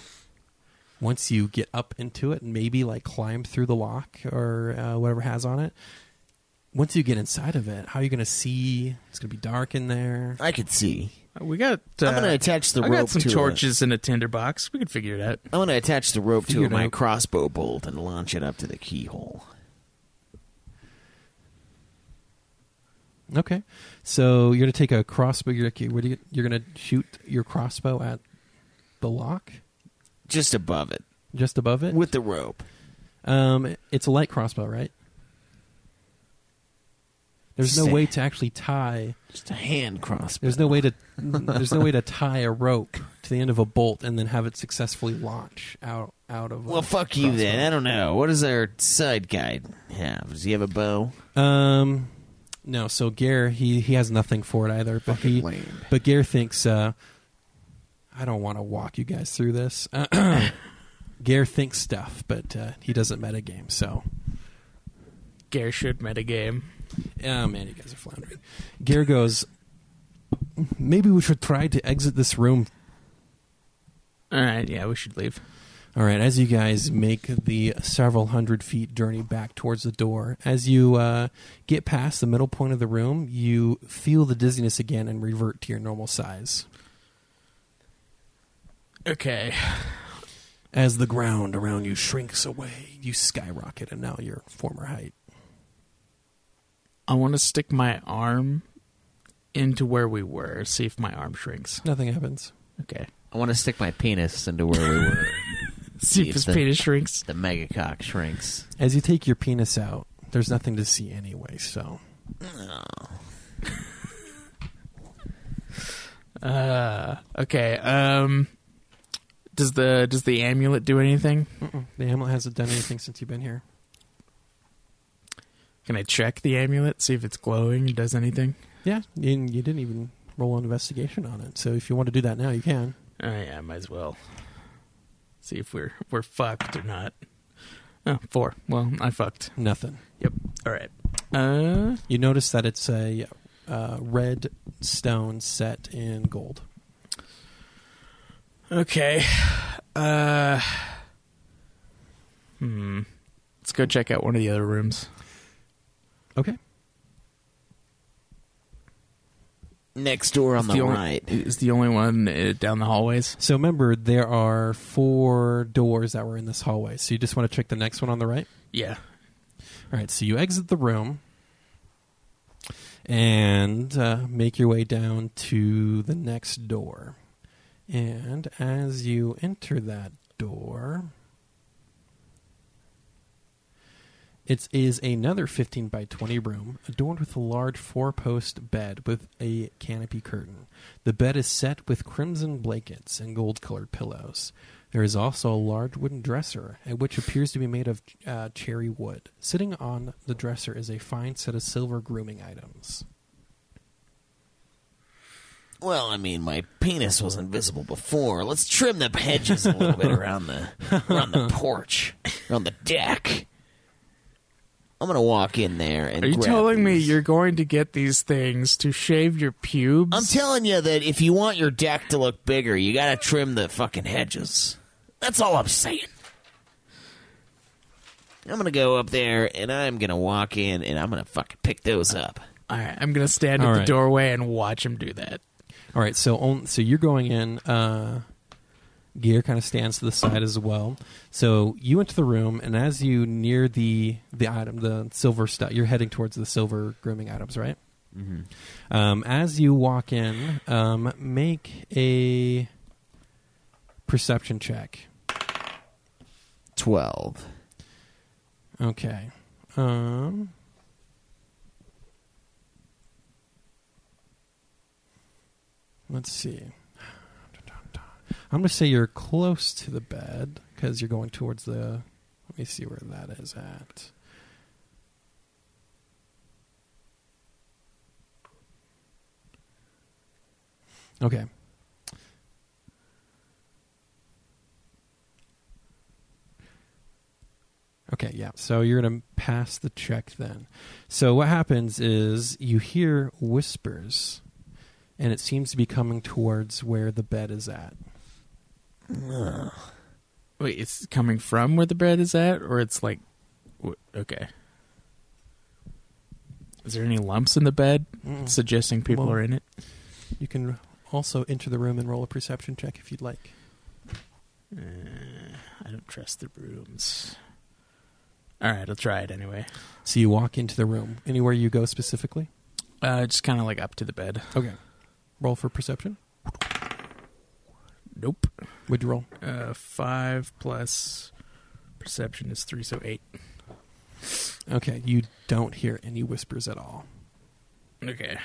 once you get up into it and maybe like climb through the lock or whatever has on it, once you get inside of it, how are you going to see? It's going to be dark in there. I could see. We got. I'm going to attach the I rope got some to torches in a tinderbox. We could figure it out. I'm going to attach the rope Figure to it my out. crossbow bolt and launch it up to the keyhole. Okay, so you're going to take a crossbow. You're going to shoot your crossbow at the lock? Just above it. Just above it? With the rope. It's a light crossbow, right? There's no way to actually tie. Just a hand crossbow. There's no way to tie a rope to the end of a bolt and then have it successfully launch out of. Well, fuck you then. I don't know. What does our side guide have? Does he have a bow? No. So Gare, he has nothing for it either. But Gare thinks, I don't want to walk you guys through this. Gare thinks stuff, but he doesn't metagame. So Gare should metagame. Oh, man, you guys are floundering. Gare goes, maybe we should try to exit this room. All right, yeah, we should leave. All right, as you guys make the several hundred feet journey back towards the door, as you get past the middle point of the room, you feel the dizziness again and revert to your normal size. Okay. As the ground around you shrinks away, you skyrocket, and now your former height. I want to stick my arm into where we were, see if my arm shrinks. Nothing happens. Okay. I want to stick my penis into where we were. See if his penis shrinks. The megacock shrinks. As you take your penis out, there's nothing to see anyway, so. Okay. Does the amulet do anything? The amulet hasn't done anything since you've been here. Can I check the amulet, see if it's glowing, does anything? Yeah, you didn't even roll an investigation on it. So if you want to do that now, you can. Yeah, might as well. See if we're fucked or not. Oh, 4. Well, I fucked. Nothing. Yep. All right. You notice that it's a red stone set in gold. Okay. Let's go check out one of the other rooms. Okay. Next door on the right. Is the only one down the hallways? So remember, there are 4 doors that were in this hallway. So you just want to check the next one on the right? Yeah. All right, so you exit the room and make your way down to the next door. And as you enter that door, it is another 15 by 20 room, adorned with a large 4-post bed with a canopy curtain. The bed is set with crimson blankets and gold-colored pillows. There is also a large wooden dresser, which appears to be made of cherry wood. Sitting on the dresser is a fine set of silver grooming items. Well, I mean, my penis wasn't visible before. Let's trim the hedges a little bit around the porch, around the deck. I'm going to walk in there and Are you grab telling me these. you're going to get these things to shave your pubes? I'm telling you that if you want your deck to look bigger, you got to trim the fucking hedges. That's all I'm saying. I'm going to go up there, and I'm going to walk in, and I'm going to fucking pick those up. All right, I'm going to stand at the doorway and watch him do that. All right, so you're going in. Gear kind of stands to the side as well. So you enter the room, and as you near the item, the silver stuff, you're heading towards the silver grooming items, right? Mm-hmm. As you walk in, make a perception check. 12. Okay. Let's see. I'm going to say you're close to the bed because you're going towards the... Let me see where that is at. Okay. Okay, yeah. So you're going to pass the check then. So what happens is you hear whispers, and it seems to be coming towards where the bed is at. Wait, it's coming from where the bed is at, or it's like... Okay. Is there any lumps in the bed suggesting people are in it? You can also enter the room and roll a perception check if you'd like. I don't trust the rooms. All right, I'll try it anyway. So you walk into the room. Anywhere you go specifically? Just kind of like up to the bed. Okay. Roll for perception. Nope. What'd you roll? 5 plus perception is 3, so 8. Okay, you don't hear any whispers at all. Okay.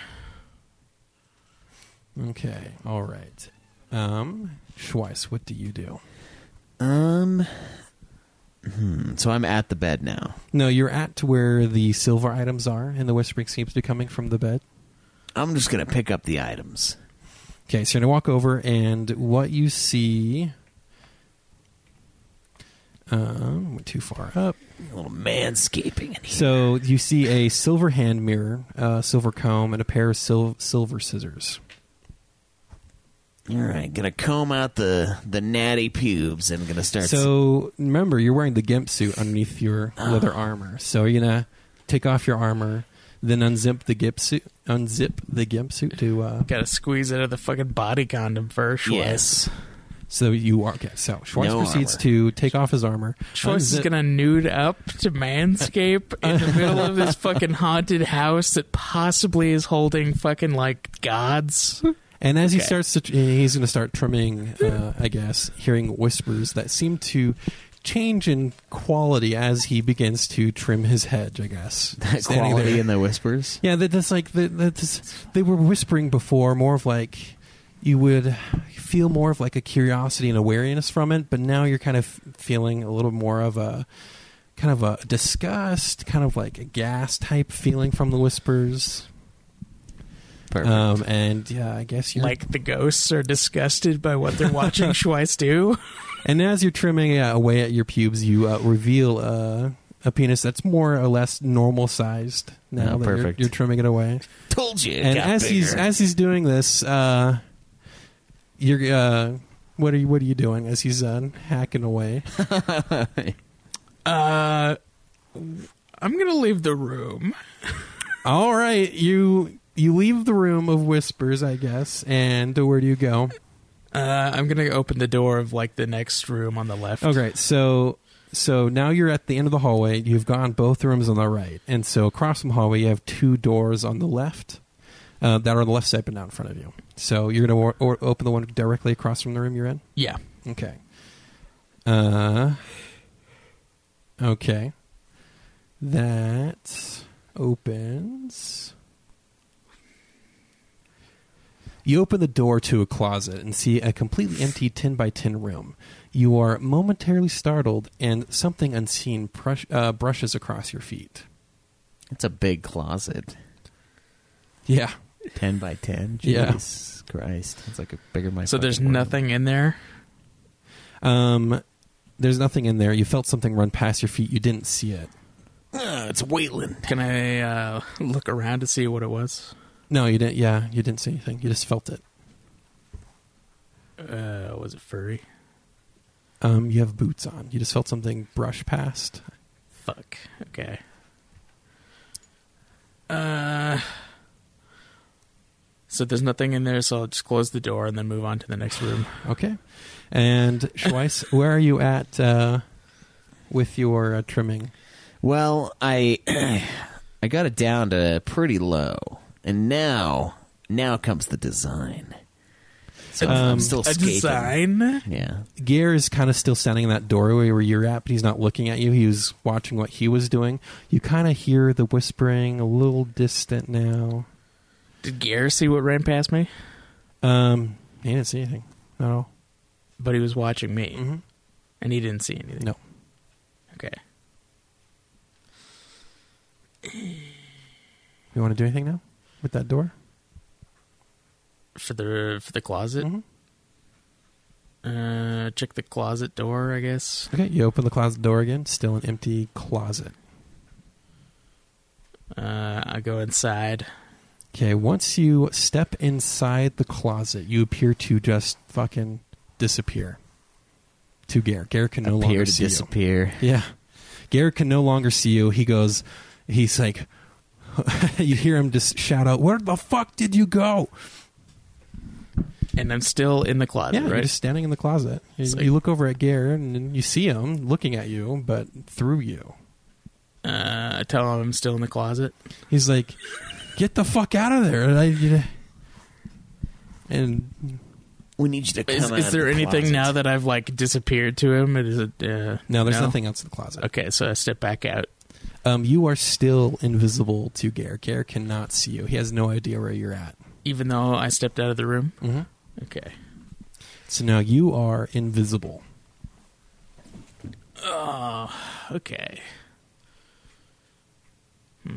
Okay, all right. Schweiss, what do you do? So I'm at the bed now. No, you're at to where the silver items are, and the whispering seems to be coming from the bed. I'm just going to pick up the items. Okay, so you're going to walk over, and what you see... went too far up. A little manscaping in here. So you see a silver hand mirror, a silver comb, and a pair of silver scissors. All right, gonna comb out the natty pubes and gonna start. So remember, you're wearing the gimp suit underneath your leather armor. So you're gonna take off your armor, then unzip the gimp suit. To Gotta squeeze out of the fucking body condom first. Yes. So you are okay. So Schwartz No proceeds armor. to take off his armor. Schwartz is gonna nude up to manscape in the middle of this fucking haunted house that possibly is holding fucking like gods. And as he starts to, he's going to start trimming, I guess, hearing whispers that seem to change in quality as he begins to trim his hedge, I guess. that Standing quality there. in the whispers. Yeah, that's like, they were whispering before, more of like, you would feel more of like a curiosity and awareness from it, but now you're kind of feeling a little more of a, kind of a disgust, kind of like a gas type feeling from the whispers. Perfect. And yeah, I guess you're Like the ghosts are disgusted by what they're watching Schweiss do. And as you're trimming away at your pubes, you reveal a penis that's more or less normal sized. Now that perfect. you're trimming it away. Told you. It And got as bigger. he's doing this, you're what are you doing as he's hacking away? I'm gonna leave the room. All right, you leave the room of whispers, I guess, and where do you go? I'm gonna open the door of like the next room on the left. Okay, so now you're at the end of the hallway. You've gone both rooms on the right, and so across from the hallway you have two doors on the left that are on the left side, but not in front of you. So you're gonna open the one directly across from the room you're in. Yeah. Okay. Okay. That opens. You open the door to a closet and see a completely empty 10 by 10 room. You are momentarily startled, and something unseen brushes across your feet. It's a big closet. Yeah. 10 by 10. Yeah. Jesus Christ. It's like a bigger my So there's fucking world. nothing in there. There's nothing in there. You felt something run past your feet. You didn't see it. It's Wayland. Can I look around to see what it was? No, you didn't. Yeah, you didn't see anything. You just felt it. Was it furry? You have boots on. You just felt something brush past. Fuck. Okay. So there's nothing in there, so I'll just close the door and then move on to the next room. Okay. And Schweiss, where are you at with your trimming? Well, I got it down to pretty low. And now comes the design. So I'm still A skating. design? Yeah. Gare is kind of still standing in that doorway where you're at, but he's not looking at you. He was watching what he was doing. You kind of hear the whispering a little distant now. Did Gare see what ran past me? He didn't see anything. No. But he was watching me. Mm-hmm. And he didn't see anything. No. Okay. You want to do anything now with that door? For the closet? Mm-hmm. Check the closet door, I guess. Okay, you open the closet door again. Still an empty closet. I go inside. Okay, once you step inside the closet, you appear to just fucking disappear. To Gare. Gare can no Appear longer to see disappear. you. Yeah. Gare can no longer see you. He's like, you hear him just shout out, "Where the fuck did you go?" And I'm still in the closet, Yeah, you're right? just standing in the closet. It's You look over at Gare, and then you see him looking at you, but through you. I tell him I'm still in the closet. He's like, Get the fuck out of there. And we need you to come out Is there of the anything closet. now that I've like disappeared to him? Is it, no, there's nothing else in the closet. Okay, so I step back out. You are still invisible to Gare. Gare cannot see you. He has no idea where you're at. Even though I stepped out of the room? Mm-hmm. Okay. So now you are invisible. Oh, okay. All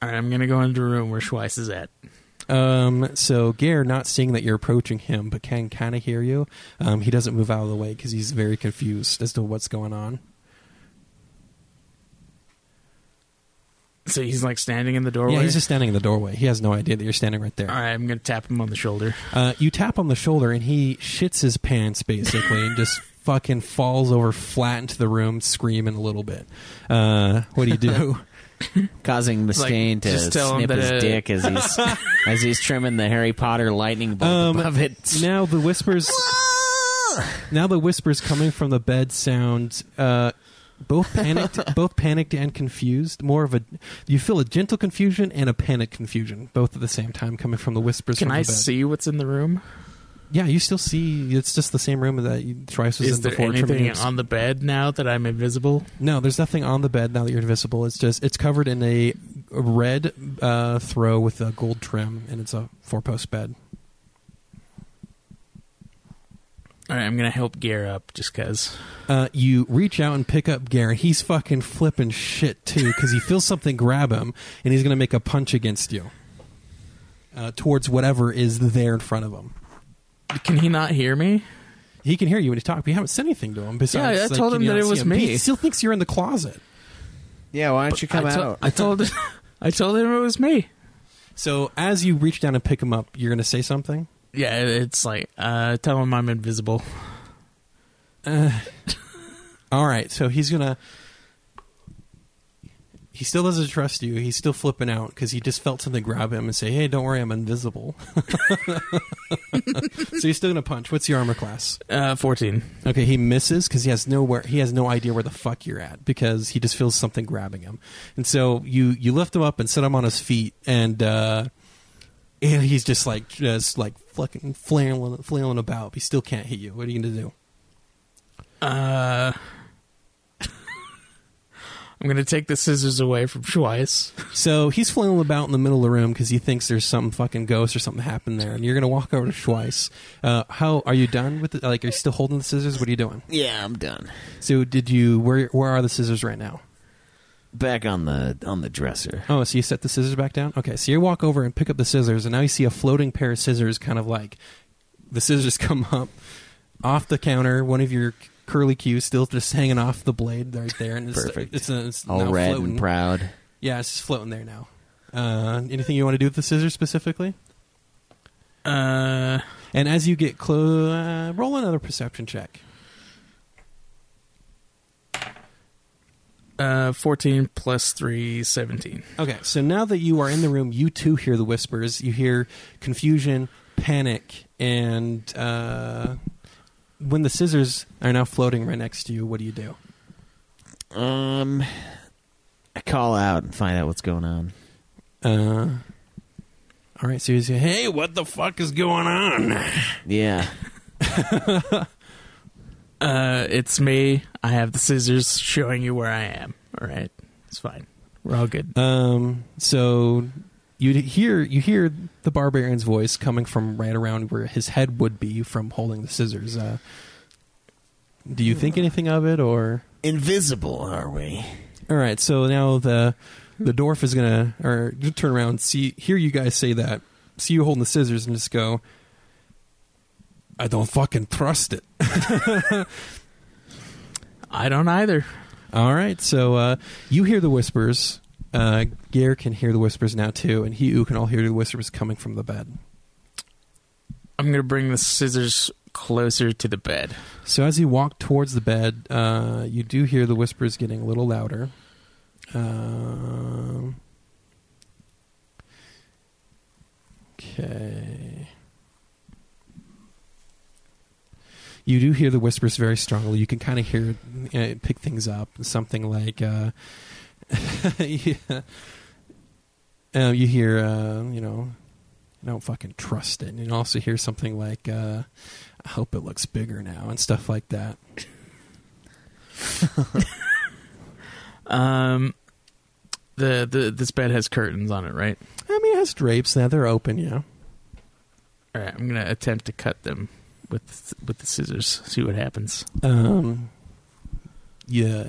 right, I'm going to go into the room where Schweiss is at. So Gare, not seeing that you're approaching him, but can kind of hear you, he doesn't move out of the way because he's very confused as to what's going on. So he's like standing in the doorway? Yeah, he's just standing in the doorway. He has no idea that you're standing right there. All right, I'm going to tap him on the shoulder. You tap on the shoulder, and he shits his pants, basically, and just fucking falls over flat into the room, screaming a little bit. What do you do? Causing Mustaine to just tell him snip that, his dick as he's trimming the Harry Potter lightning bolt above it. Now the whispers coming from the bed sound both panicked and confused. You feel a gentle confusion and a panic confusion, both at the same time, coming from the whispers. Can from I the bed. see what's in the room? Yeah, you still see. It's just the same room that Trice was Is in there before. anything on the bed now that I'm invisible? No, there's nothing on the bed now that you're invisible. It's covered in a red throw with a gold trim, and it's a 4-post bed. All right, I'm going to help Gare up just because. You reach out and pick up Gare. He's fucking flipping shit, too, because he feels something grab him, and he's going to make a punch against you. Towards whatever is there in front of him. Can he not hear me? He can hear you when you talk, but you haven't said anything to him. Besides, Yeah, I told him that it was me. He still thinks you're in the closet. Yeah, why don't you come out? I told him it was me. So as you reach down and pick him up, you're going to say something? Yeah, it's like, tell him I'm invisible. All right, so he's going to... He still doesn't trust you. He's still flipping out because he just felt something grab him and say, hey, don't worry, I'm invisible. So he's still going to punch. What's your armor class? 14. Okay, he misses because he has no idea where the fuck you're at because he just feels something grabbing him. And so you lift him up and set him on his feet, and he's just fucking flailing about. He still can't hit you. What are you going to do? I'm going to take the scissors away from Schweiss. So he's flailing about in the middle of the room because he thinks there's some fucking ghost or something happened there, and you're going to walk over to Schweiss. How are you done with it? Like, are you still holding the scissors? What are you doing? Yeah, I'm done. So did you? Where are the scissors right now? Back on the dresser. Oh, so you set the scissors back down? Okay, so you walk over and pick up the scissors, and now you see a floating pair of scissors, kind of like the scissors come up off the counter. One of your curly Q still just hanging off the blade right there, and Perfect. It's all now red floating. and proud. Yeah, it's just floating there now. Anything you want to do with the scissors specifically? And as you get close, roll another perception check. 14 plus 3, 17. Okay, so now that you are in the room, you too hear the whispers. You hear confusion, panic, and when the scissors are now floating right next to you, what do you do? I call out and find out what's going on. All right, so you say, hey, what the fuck is going on? Yeah. It's me. I have the scissors showing you where I am. All right. It's fine. We're all good. So you hear the barbarian's voice coming from right around where his head would be from holding the scissors. Do you think anything of it, or Invisible, are we? all right? So now the dwarf is gonna turn around, hear you guys say that, see you holding the scissors, and just go, I don't fucking trust it. I don't either. All right, so you hear the whispers. Gare can hear the whispers now too, and you can all hear the whispers coming from the bed. I'm going to bring the scissors closer to the bed. So as you walk towards the bed, you do hear the whispers getting a little louder. Okay. You do hear the whispers very strongly. You can kind of hear pick things up. Something like, yeah. You hear, I don't fucking trust it. And you also hear something like, I hope it looks bigger now, and stuff like that. This bed has curtains on it, right? I mean, it has drapes. Now they're open, yeah. All right, I'm gonna attempt to cut them with the scissors. See what happens. Yeah,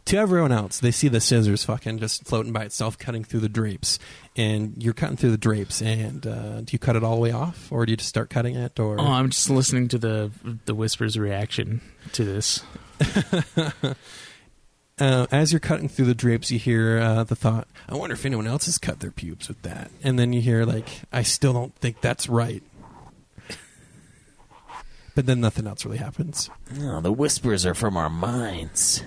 to everyone else, they see the scissors fucking just floating by itself, cutting through the drapes, and you're cutting through the drapes. And do you cut it all the way off, or do you just start cutting it? Or I'm just listening to the Whisper's reaction to this. As you're cutting through the drapes, you hear the thought, I wonder if anyone else has cut their pubes with that. And then you hear, I still don't think that's right. But then nothing else really happens. No, the whispers are from our minds.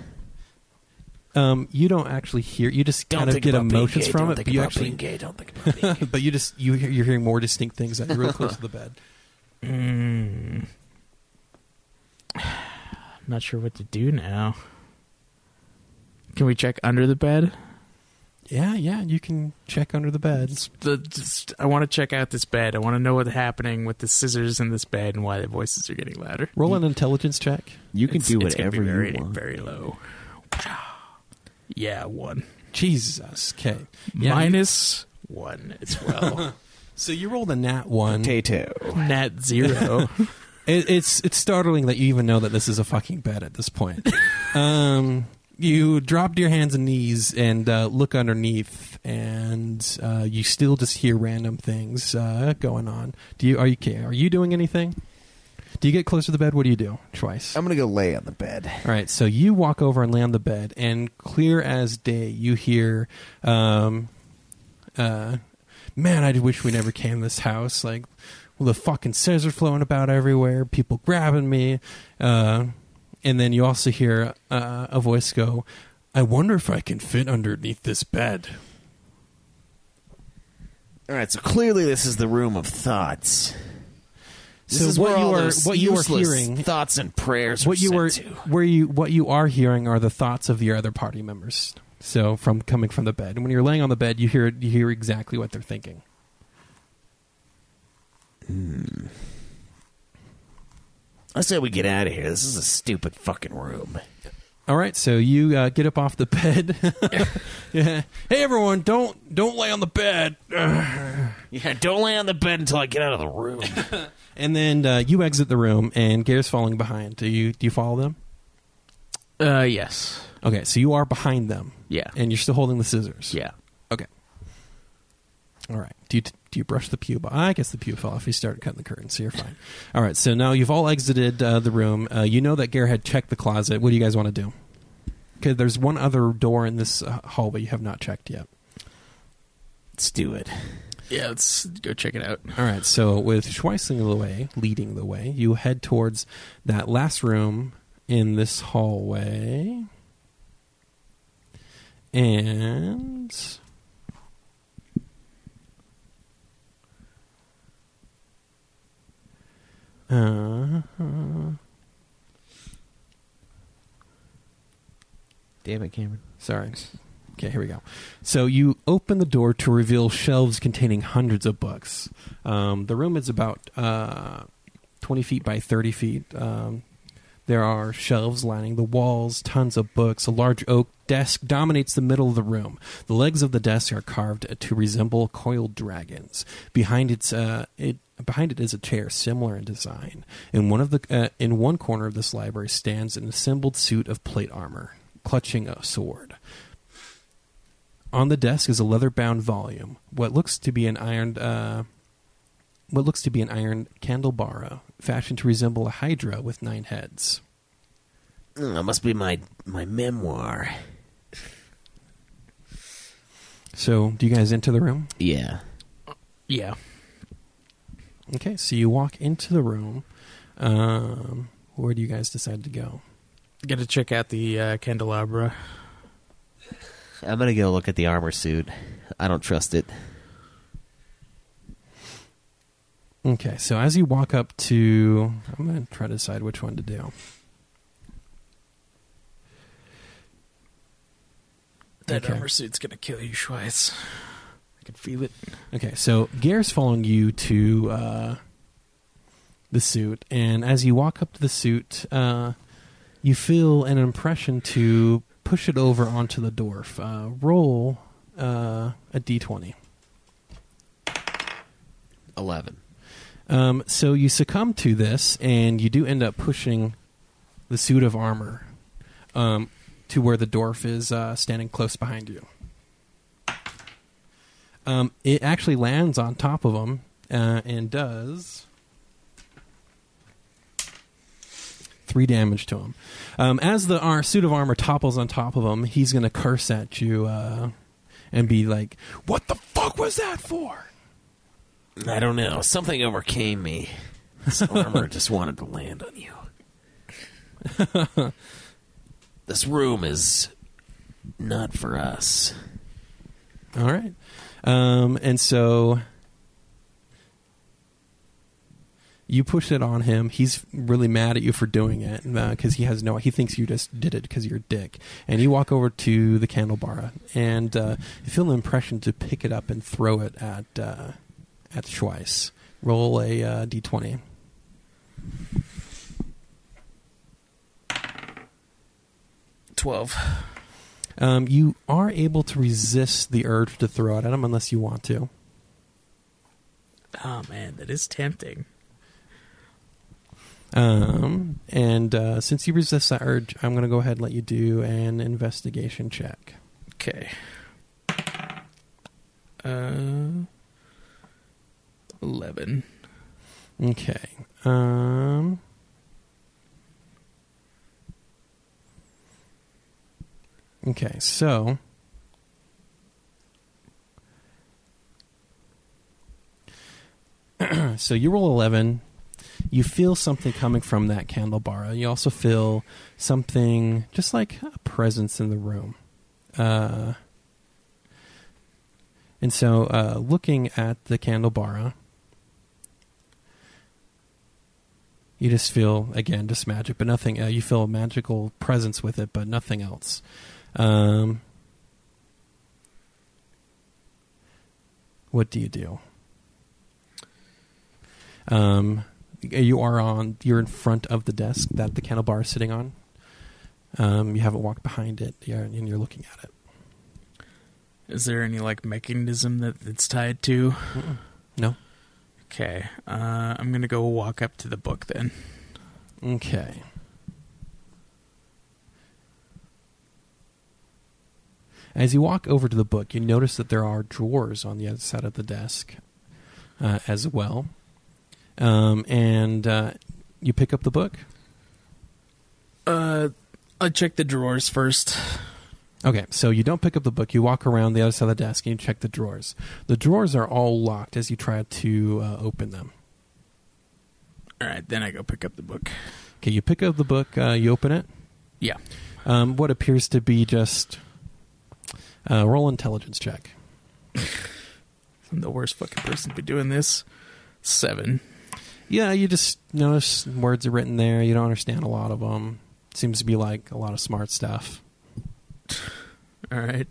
You don't actually hear, you just kind of get emotions from it. Don't But you think actually, about being gay. Don't think about being gay. but you're hearing more distinct things that you're really close to the bed. I'm not sure what to do now. Can we check under the bed? Yeah, you can check under the bed. I want to check out this bed. I want to know what's happening with the scissors in this bed and why the voices are getting louder. Roll an intelligence check. You can do It's gonna whatever be very, you want. very low. Yeah, 1. Jesus. Okay. Yeah, -1 as well. So you rolled a nat 1. Potato. Nat 0. It's startling that you even know that this is a fucking bed at this point. You drop to your hands and knees and look underneath, and you still just hear random things going on. Are you doing anything? Do you get close to the bed? What do you do? Twice. I'm going to go lay on the bed. All right, so you walk over and lay on the bed, and clear as day, you hear, man, I wish we never came to this house. The fucking scissors flowing about everywhere, people grabbing me. And then you also hear a voice go, I wonder if I can fit underneath this bed. All right, so clearly this is the room of thoughts. This So is what where you all are those what you are useless hearing, thoughts and prayers what you were are sent to. what you are hearing are the thoughts of your other party members. So coming from the bed, and when you're laying on the bed, you hear exactly what they're thinking. I say we get out of here. This is a stupid fucking room. All right, so you get up off the bed. Yeah. Hey, everyone, don't lay on the bed. Yeah, don't lay on the bed until I get out of the room. And then you exit the room, and Gare's following behind. Do you follow them? Yes. Okay, so you are behind them. Yeah. And you're still holding the scissors. Yeah. Okay. All right. Do you brush the pube? I guess the pube fell off. You started cutting the curtains, so you're fine. All right. So now you've all exited the room. You know that Gare had checked the closet. What do you guys want to do? Okay, there's one other door in this hallway you have not checked yet. Let's do it. Yeah, let's go check it out. All right. So with Schweissing leading the way, you head towards that last room in this hallway. And Damn it, Cameron. sorry. Okay, here we go. So you open the door to reveal shelves containing hundreds of books. The room is about 20 feet by 30 feet. There are shelves lining the walls, tons of books. A large oak desk dominates the middle of the room. The legs of the desk are carved to resemble coiled dragons. Behind it is a chair similar in design. In one corner of this library stands an assembled suit of plate armor, clutching a sword. On the desk is a leather-bound volume. What looks to be an iron candelabra, fashioned to resemble a hydra with 9 heads. That must be my memoir. So, do you guys enter the room? Yeah. Yeah. Okay, so you walk into the room. Where do you guys decide to go? Got to check out the candelabra. I'm going to go look at the armor suit. I don't trust it. Okay, so as you walk up to... I'm going to try to decide which one to do. That Okay. armor suit's going to kill you, Schweiss. I can feel it. Okay, so Gare's following you to the suit, and as you walk up to the suit, you feel an impression to push it over onto the dwarf. Roll a d20. 11. So you succumb to this, and you do end up pushing the suit of armor to where the dwarf is standing close behind you. It actually lands on top of him and does 3 damage to him. As the suit of armor topples on top of him, he's going to curse at you and be like, "What the fuck was that for?" I don't know. Something overcame me. This armor just wanted to land on you. This room is not for us. All right. And so you push it on him. He's really mad at you for doing it because he thinks you just did it because you're a dick. And you walk over to the candelabra and you feel an impression to pick it up and throw it at Schweiss. Roll a d20. You are able to resist the urge to throw it at him unless you want to. Oh, man, that is tempting. And since you resist that urge, I'm going to go ahead and let you do an investigation check. Okay. 11. Okay. Okay, so so you roll 11. You feel something coming from that candelabra. You also feel something just like a presence in the room. And so looking at the candelabra, you just feel, again, just magic, but nothing. You feel a magical presence with it, but nothing else. What do you do? You're in front of the desk that the candelabra is sitting on. You haven't walked behind it, and you're looking at it. Is there any mechanism that it's tied to? Mm-mm. No. Okay. I'm gonna go walk up to the book then. Okay. As you walk over to the book, you notice that there are drawers on the other side of the desk as well. And you pick up the book? I check the drawers first. Okay, so you don't pick up the book. You walk around the other side of the desk and you check the drawers. The drawers are all locked as you try to open them. All right, then I go pick up the book. Okay, you pick up the book. You open it? Yeah. What appears to be just... roll intelligence check. I'm the worst fucking person to be doing this. 7. Yeah, you just notice words are written there. You don't understand a lot of them. Seems to be a lot of smart stuff. All right.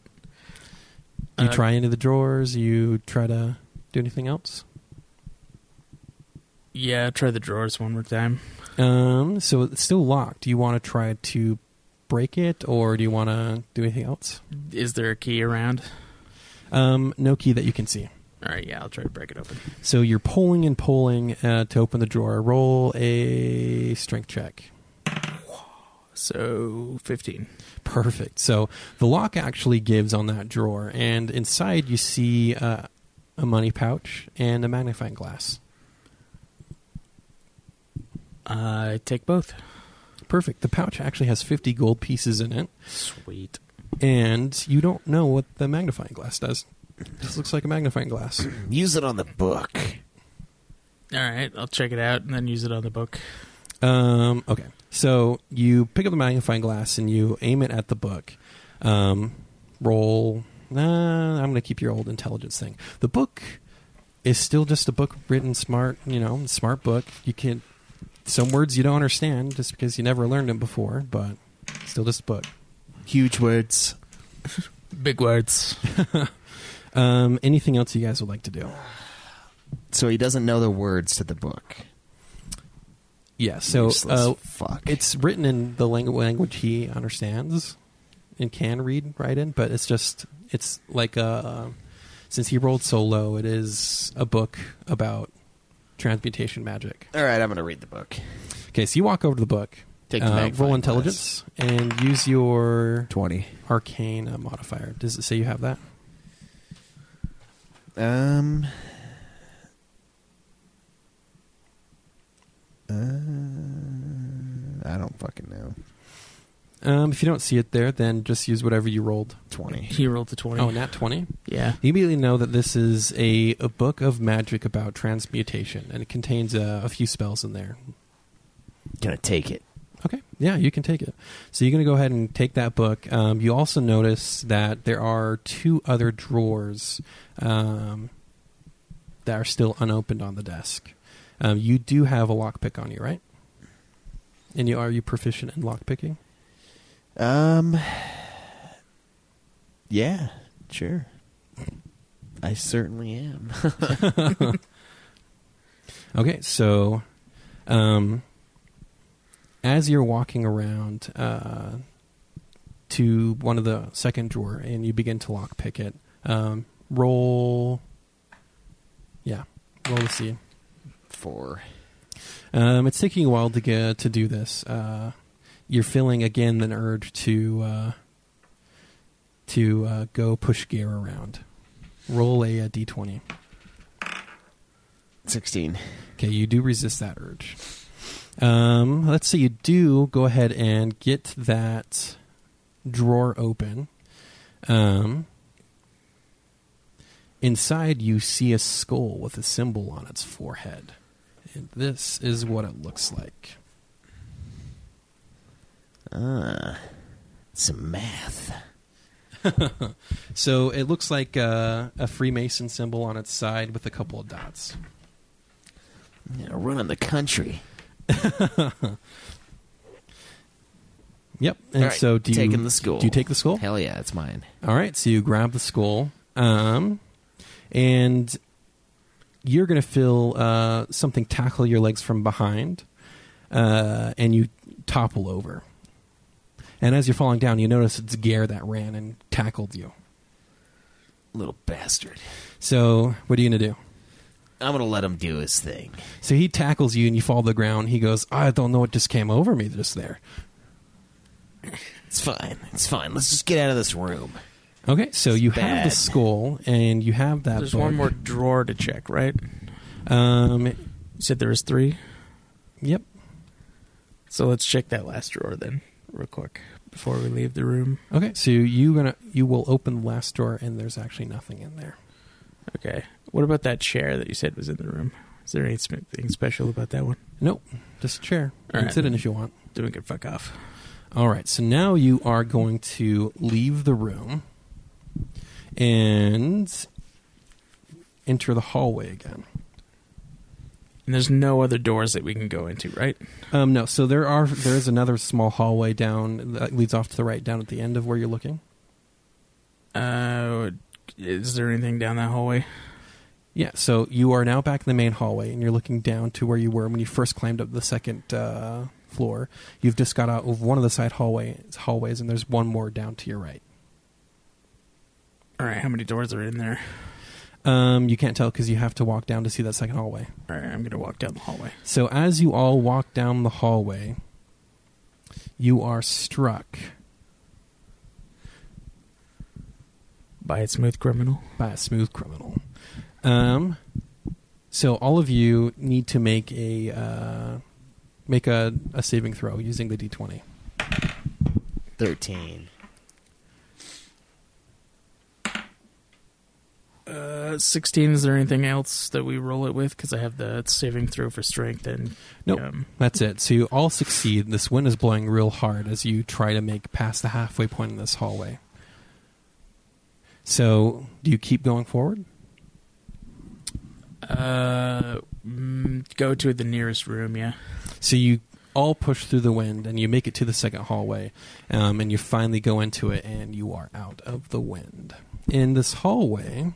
You try into the drawers. You try to do anything else? Yeah, try the drawers one more time. So it's still locked. Do you want to try to break it, or do you want to do anything else? Is there a key around? No key that you can see. All right, yeah, I'll try to break it open. So you're pulling and pulling to open the drawer. Roll a strength check. So 15. Perfect. So the lock actually gives on that drawer, and inside you see a money pouch and a magnifying glass. I take both. Perfect. The pouch actually has 50 gold pieces in it. Sweet. And you don't know what the magnifying glass does. This looks like a magnifying glass. Use it on the book. All right, I'll check it out and then use it on the book. Okay. So you pick up the magnifying glass and you aim it at the book. Roll. I'm going to keep your old intelligence thing. The book is still just a book written smart, smart book. You can... Some words you don't understand just because you never learned them before, but still just a book. Huge words. Big words. Anything else you guys would like to do? So he doesn't know the words to the book. Yeah, so Fuck. it's written in the language he understands and can write in, but it's like since he rolled so low, it is a book about transmutation magic. All right, I'm going to read the book. Okay, so you walk over to the book, Take the magnifying roll intelligence, and use your 20. arcane modifier. Does it say you have that? I don't fucking know. If you don't see it there, then just use whatever you rolled. 20. He rolled the 20. Oh, nat 20? Yeah. You immediately know that this is a book of magic about transmutation, and it contains a few spells in there. Gonna take it. Okay, yeah, you can take it. So you're going to go ahead and take that book. You also notice that there are 2 other drawers that are still unopened on the desk. You do have a lockpick on you, right? And are you proficient in lockpicking? Yeah, sure. I certainly am. Okay, so as you're walking around to one of the second drawer and you begin to lockpick it, roll to see. 4. It's taking a while to do this. You're feeling again an urge to go push gear around. Roll a d20. 16. Okay, you do resist that urge. Let's say you do go ahead and get that drawer open. Inside, you see a skull with a symbol on its forehead. And this is what it looks like. Some math. So it looks like a Freemason symbol on its side with a couple of dots. Yeah, running the country. Yep. And right, so taking the skull. Do you take the skull? Hell yeah, it's mine. All right. So you grab the skull, and you're going to feel something tackle your legs from behind, and you topple over. And as you're falling down, you notice it's Gare that ran and tackled you. Little bastard. So what are you going to do? I'm going to let him do his thing. So he tackles you and you fall to the ground. He goes, I don't know what just came over me just there. It's fine. It's fine. Let's just get out of this room. Okay, so you have bad. the skull and you have that There's book. one more drawer to check, right? You said there was 3? Yep. So let's check that last drawer then, real quick, before we leave the room. Okay, so you will open the last drawer and there's actually nothing in there. Okay. What about that chair that you said was in the room? Is there anything special about that one? Nope, just a chair. You can sit in if you want. Then we can fuck off. All right, so now you are going to leave the room and enter the hallway again. And there's no other doors that we can go into, right? No, so there is another small hallway down that leads off to the right, down at the end of where you're looking. Is there anything down that hallway? Yeah, so you are now back in the main hallway, and you're looking down to where you were when you first climbed up the second floor. You've just got out of one of the side hallways, and there's one more down to your right. All right, how many doors are in there? You can't tell because you have to walk down to see that second hallway. All right, I'm going to walk down the hallway. So as you all walk down the hallway, you are struck By a smooth criminal? by a smooth criminal. So all of you need to make a saving throw using the D20. 13. 16. Is there anything else that we roll it with? Because I have the saving throw for strength and... Nope, that's it. So you all succeed. This wind is blowing real hard as you try to make past the halfway point in this hallway. So, do you keep going forward? Go to the nearest room, yeah. So you all push through the wind, and you make it to the second hallway, and you finally go into it, and you are out of the wind. In this hallway,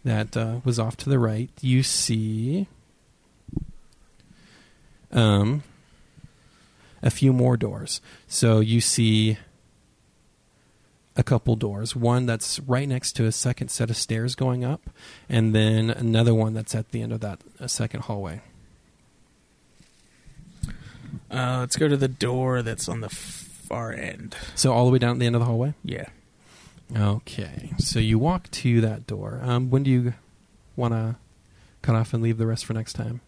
that was off to the right, you see a few more doors. So you see a couple doors. One that's right next to a second set of stairs going up, and then another one that's at the end of that second hallway. Let's go to the door that's on the far end. So all the way down at the end of the hallway? Yeah. Okay. So you walk to that door. When do you want to cut off and leave the rest for next time?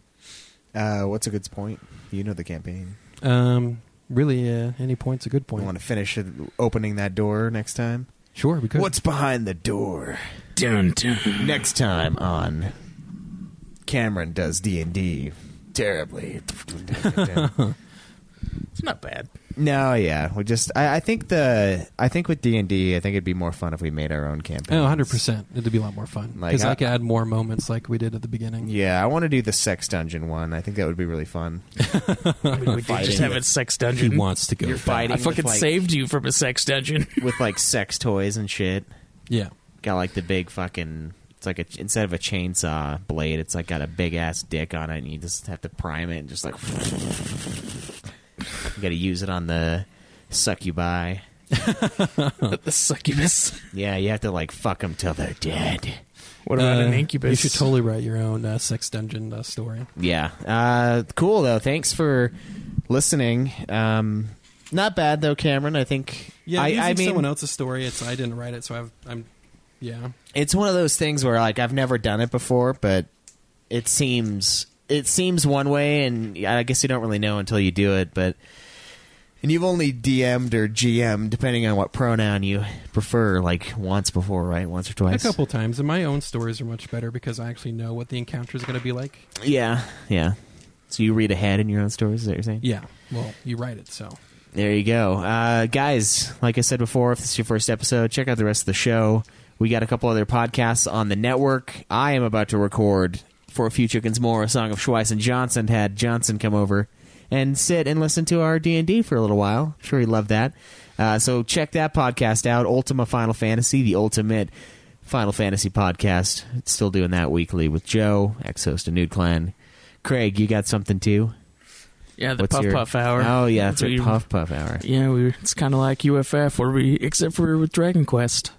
What's a good point? You know the campaign. Really, any point's a good point. You want to finish opening that door next time? Sure, we could. What's behind the door? Dun, dun. Next time on Cameron Does D&D Terribly. It's not bad. No, yeah. We just I think with D&D, I think it'd be more fun if we made our own campaign. Oh, 100%. It'd be a lot more fun. Because I could add more moments like we did at the beginning. Yeah, I want to do the sex dungeon one. I think that would be really fun. I mean, we did just have a sex dungeon. He wants to go. You're fighting. I fucking with, saved you from a sex dungeon. with like sex toys and shit. Yeah. Got like the big fucking. It's like instead of a chainsaw blade, it's like got a big ass dick on it, and you just have to prime it and just like. You got to use it on the succubi. The succubus. Yeah, you have to like fuck them till they're dead. What about an incubus? You should totally write your own sex dungeon story. Yeah. Cool though. Thanks for listening. Not bad though, Cameron. I think. Yeah, I mean, someone else's story. I didn't write it, so I'm. Yeah. It's one of those things where like I've never done it before, but it seems one way, and I guess you don't really know until you do it. And you've only DM'd or GM'd, depending on what pronoun you prefer, like once before, right? Once or twice? A couple times. And my own stories are much better because I actually know what the encounter is going to be like. Yeah. So you read ahead in your own stories, is that what you're saying? Yeah. Well, you write it, so. There you go. Guys, like I said before, if this is your first episode, check out the rest of the show. We got a couple other podcasts on the network. I am about to record For A Few Chickens More, a song of Schweiss and Johnson. Had Johnson come over and sit and listen to our D&D for a little while. I'm sure he loved that. So check that podcast out, Ultima Final Fantasy, the ultimate Final Fantasy podcast. It's still doing that weekly with Joe, ex-host of Nude Clan. Craig, you got something too? Yeah, the Puff Hour. Oh, yeah, it's a Puff Hour. Yeah, it's kind of like UFF, except for with Dragon Quest.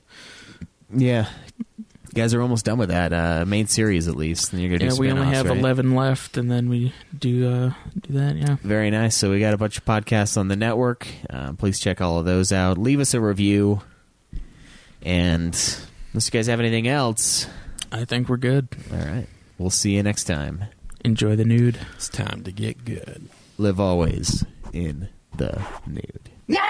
Yeah. You guys are almost done with that main series, at least. And you're gonna do we only have right? 11 left, and then we do that. Yeah, very nice. So we got a bunch of podcasts on the network. Please check all of those out. Leave us a review, and unless you guys have anything else, I think we're good. All right, we'll see you next time. Enjoy the nude. It's time to get good. Live always in the nude. Yeah!